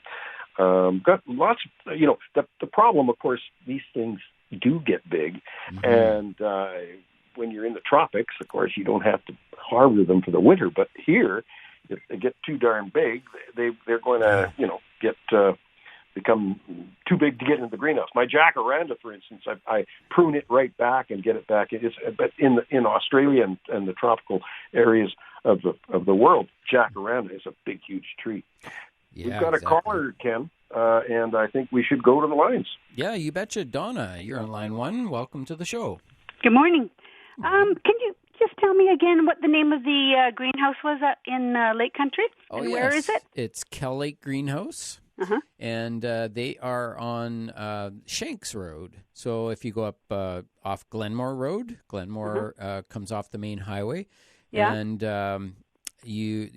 Got lots of, the problem, of course, these things do get big. And when you're in the tropics, of course, you don't have to harbor them for the winter. But here, if they get too darn big, they're going to, become too big to get into the greenhouse. My jacaranda, for instance, I prune it right back and get it back. But in Australia and the tropical areas of the world, jacaranda is a big, huge tree. Yeah, we've got a caller, Ken, and I think we should go to the lines. Yeah, you betcha. Donna, you're on line 1. Welcome to the show. Good morning. Can you just tell me again what the name of the greenhouse was in Lake Country? Oh, and yes. Where is it? It's Kell Lake Greenhouse. And they are on Shanks Road. So if you go up off Glenmore Road, Glenmore comes off the main highway. Yeah. And you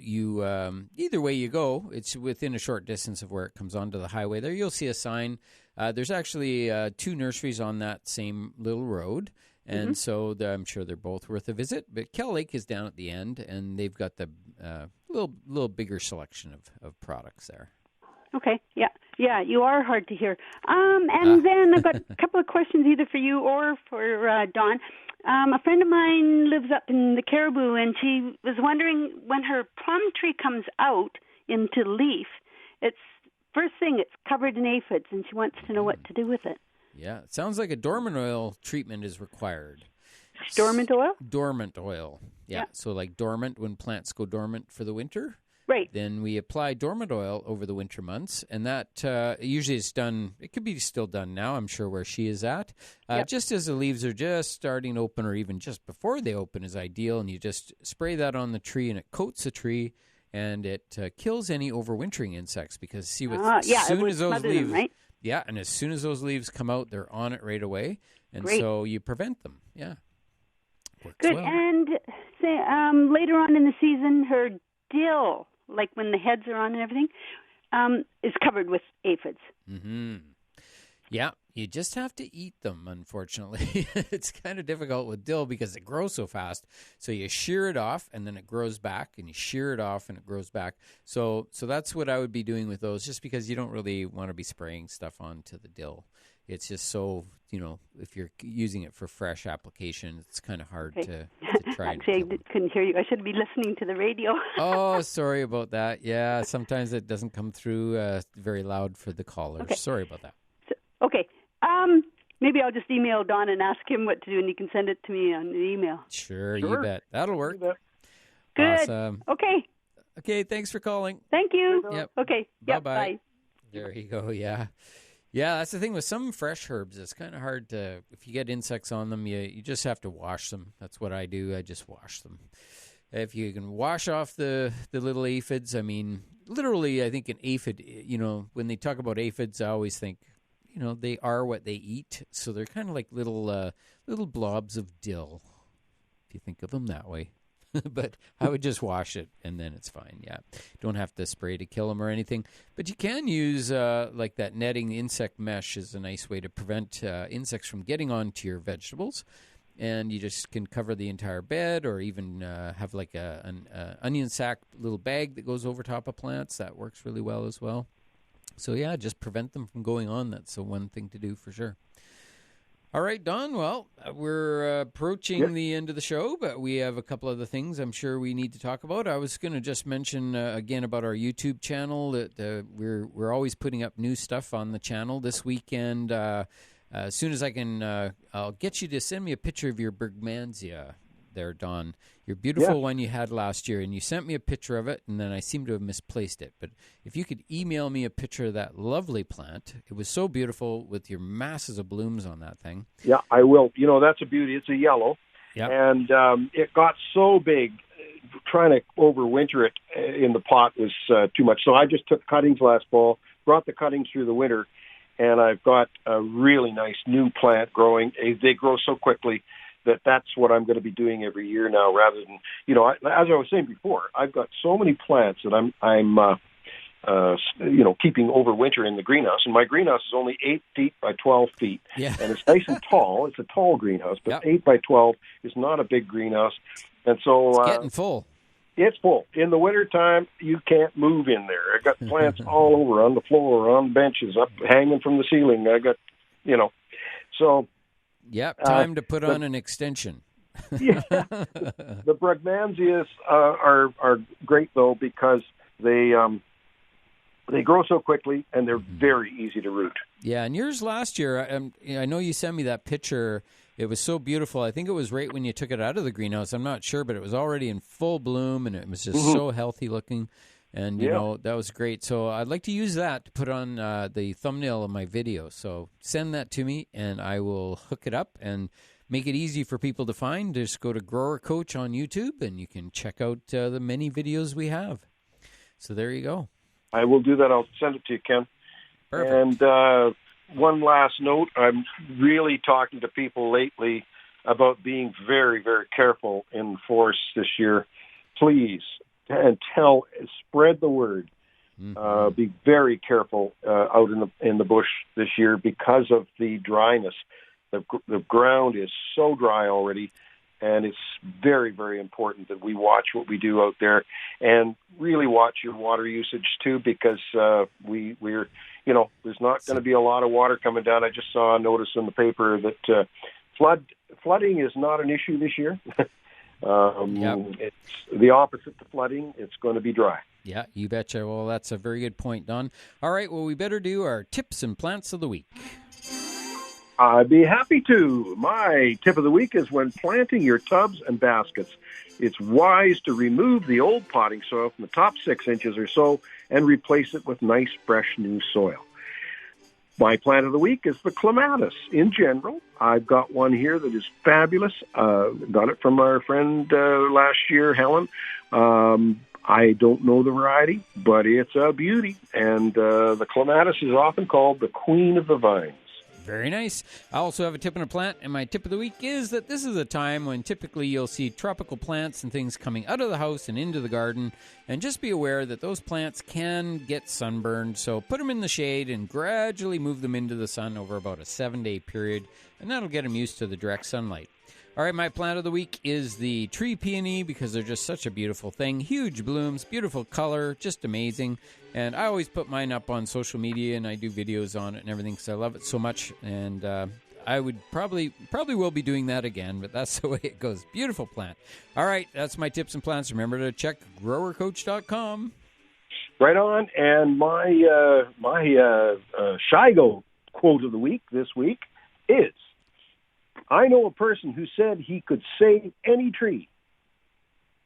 either way you go, it's within a short distance of where it comes onto the highway. There you'll see a sign. There's actually 2 nurseries on that same little road. And so I'm sure they're both worth a visit. But Kell Lake is down at the end, and they've got the little bigger selection of products there. Okay, yeah, you are hard to hear. And then I've got a couple of questions either for you or for Dawn. A friend of mine lives up in the Caribou, and she was wondering when her plum tree comes out into leaf, it's covered in aphids, and she wants to know what to do with it. Yeah, it sounds like a dormant oil treatment is required. Dormant oil? Dormant oil, yeah. So like dormant, when plants go dormant for the winter. Right. Then we apply dormant oil over the winter months, and that usually is done, it could be still done now, I'm sure, where she is at. Just as the leaves are just starting to open, or even just before they open is ideal, and you just spray that on the tree, and it coats the tree, and it kills any overwintering insects, because see, as soon as those leaves... Them, right? Yeah, and as soon as those leaves come out, they're on it right away. And so you prevent them. Yeah. Works Good. well. And say, later on in the season, her dill, like when the heads are on and everything, is covered with aphids. Mm-hmm. Yeah, you just have to eat them, unfortunately. It's kind of difficult with dill because it grows so fast. So you shear it off, and then it grows back, and you shear it off, and it grows back. So that's what I would be doing with those, just because you don't really want to be spraying stuff onto the dill. It's just so, if you're using it for fresh application, it's kind of hard to try. Actually, I couldn't hear you. I should be listening to the radio. Oh, sorry about that. Yeah, sometimes it doesn't come through very loud for the callers. Okay. Sorry about that. Okay. Maybe I'll just email Don and ask him what to do, and he can send it to me on the email. Sure. You bet. That'll work. Good. Awesome. Okay. Okay, thanks for calling. Thank you. Yep. Okay. Yep, Bye-bye. bye. There you go, yeah. Yeah, that's the thing with some fresh herbs. It's kind of hard to, if you get insects on them, you just have to wash them. That's what I do. I just wash them. If you can wash off the little aphids, I mean, literally, I think an aphid, when they talk about aphids, I always think, they are what they eat. So they're kind of like little blobs of dill, if you think of them that way. But I would just wash it, and then it's fine, yeah. Don't have to spray to kill them or anything. But you can use, like that netting insect mesh is a nice way to prevent insects from getting onto your vegetables. And you just can cover the entire bed, or even have like an onion sack little bag that goes over top of plants. That works really well as well. So, yeah, just prevent them from going on. That's the one thing to do for sure. All right, Don. Well, we're approaching the end of the show, but we have a couple other things I'm sure we need to talk about. I was going to just mention again about our YouTube channel that we're always putting up new stuff on the channel. This weekend, as soon as I can, I'll get you to send me a picture of your Bergmansia there, Don. Your beautiful one you had last year, and you sent me a picture of it, and then I seem to have misplaced it. But if you could email me a picture of that lovely plant, it was so beautiful with your masses of blooms on that thing. Yeah, I will. That's a beauty. It's a yellow, and it got so big. Trying to overwinter it in the pot was too much. So I just took cuttings last fall, brought the cuttings through the winter, and I've got a really nice new plant growing. They grow so quickly that's what I'm going to be doing every year now, rather than, as I was saying before, I've got so many plants that I'm keeping over winter in the greenhouse. And my greenhouse is only 8 feet by 12 feet. Yeah. And it's nice and tall. It's a tall greenhouse, but 8 by 12 is not a big greenhouse. And so it's getting full. It's full. In the wintertime, you can't move in there. I got plants all over, on the floor, on benches, up hanging from the ceiling. I got, so... Yep, time to put on an extension. Yeah, the Bergmansias are great though, because they grow so quickly and they're very easy to root. Yeah, and yours last year, I know you sent me that picture. It was so beautiful. I think it was right when you took it out of the greenhouse. I'm not sure, but it was already in full bloom, and it was just so healthy looking. And, that was great. So I'd like to use that to put on the thumbnail of my video. So send that to me, and I will hook it up and make it easy for people to find. Just go to Grower Coach on YouTube, and you can check out the many videos we have. So there you go. I will do that. I'll send it to you, Ken. Perfect. And one last note. I'm really talking to people lately about being very, very careful in the forest this year. Please. And spread the word. Be very careful out in the bush this year because of the dryness. The ground is so dry already, and it's very, very important that we watch what we do out there, and really watch your water usage too, because we're there's not going to be a lot of water coming down. I just saw a notice in the paper that flooding is not an issue this year. It's the opposite to flooding. It's going to be dry. Yeah, you betcha. Well, that's a very good point, Don. All right, well, we better do our tips and plants of the week. I'd be happy to. My tip of the week is when planting your tubs and baskets, it's wise to remove the old potting soil from the top 6 inches or so and replace it with nice, fresh, new soil. My plant of the week is the clematis. In general, I've got one here that is fabulous. Got it from our friend last year, Helen. I don't know the variety, but it's a beauty. And the clematis is often called the queen of the vines. Very nice. I also have a tip and a plant, and my tip of the week is that this is a time when typically you'll see tropical plants and things coming out of the house and into the garden, and just be aware that those plants can get sunburned, so put them in the shade and gradually move them into the sun over about a 7-day period, and that'll get them used to the direct sunlight. All right, my plant of the week is the tree peony because they're just such a beautiful thing. Huge blooms, beautiful color, just amazing. And I always put mine up on social media, and I do videos on it and everything because I love it so much. And I would probably will be doing that again, but that's the way it goes. Beautiful plant. All right, that's my tips and plants. Remember to check growercoach.com. Right on. And my Shigo quote of the week this week is, I know a person who said he could save any tree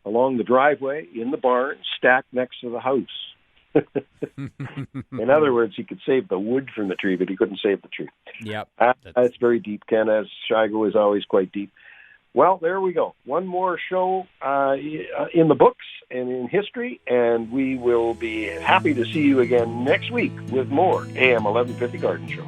along the driveway, in the barn, stacked next to the house. In other words, he could save the wood from the tree, but he couldn't save the tree. Yep. That's very deep, Ken, as Shigo is always quite deep. Well, there we go. One more show in the books and in history, and we will be happy to see you again next week with more AM 1150 Garden Show.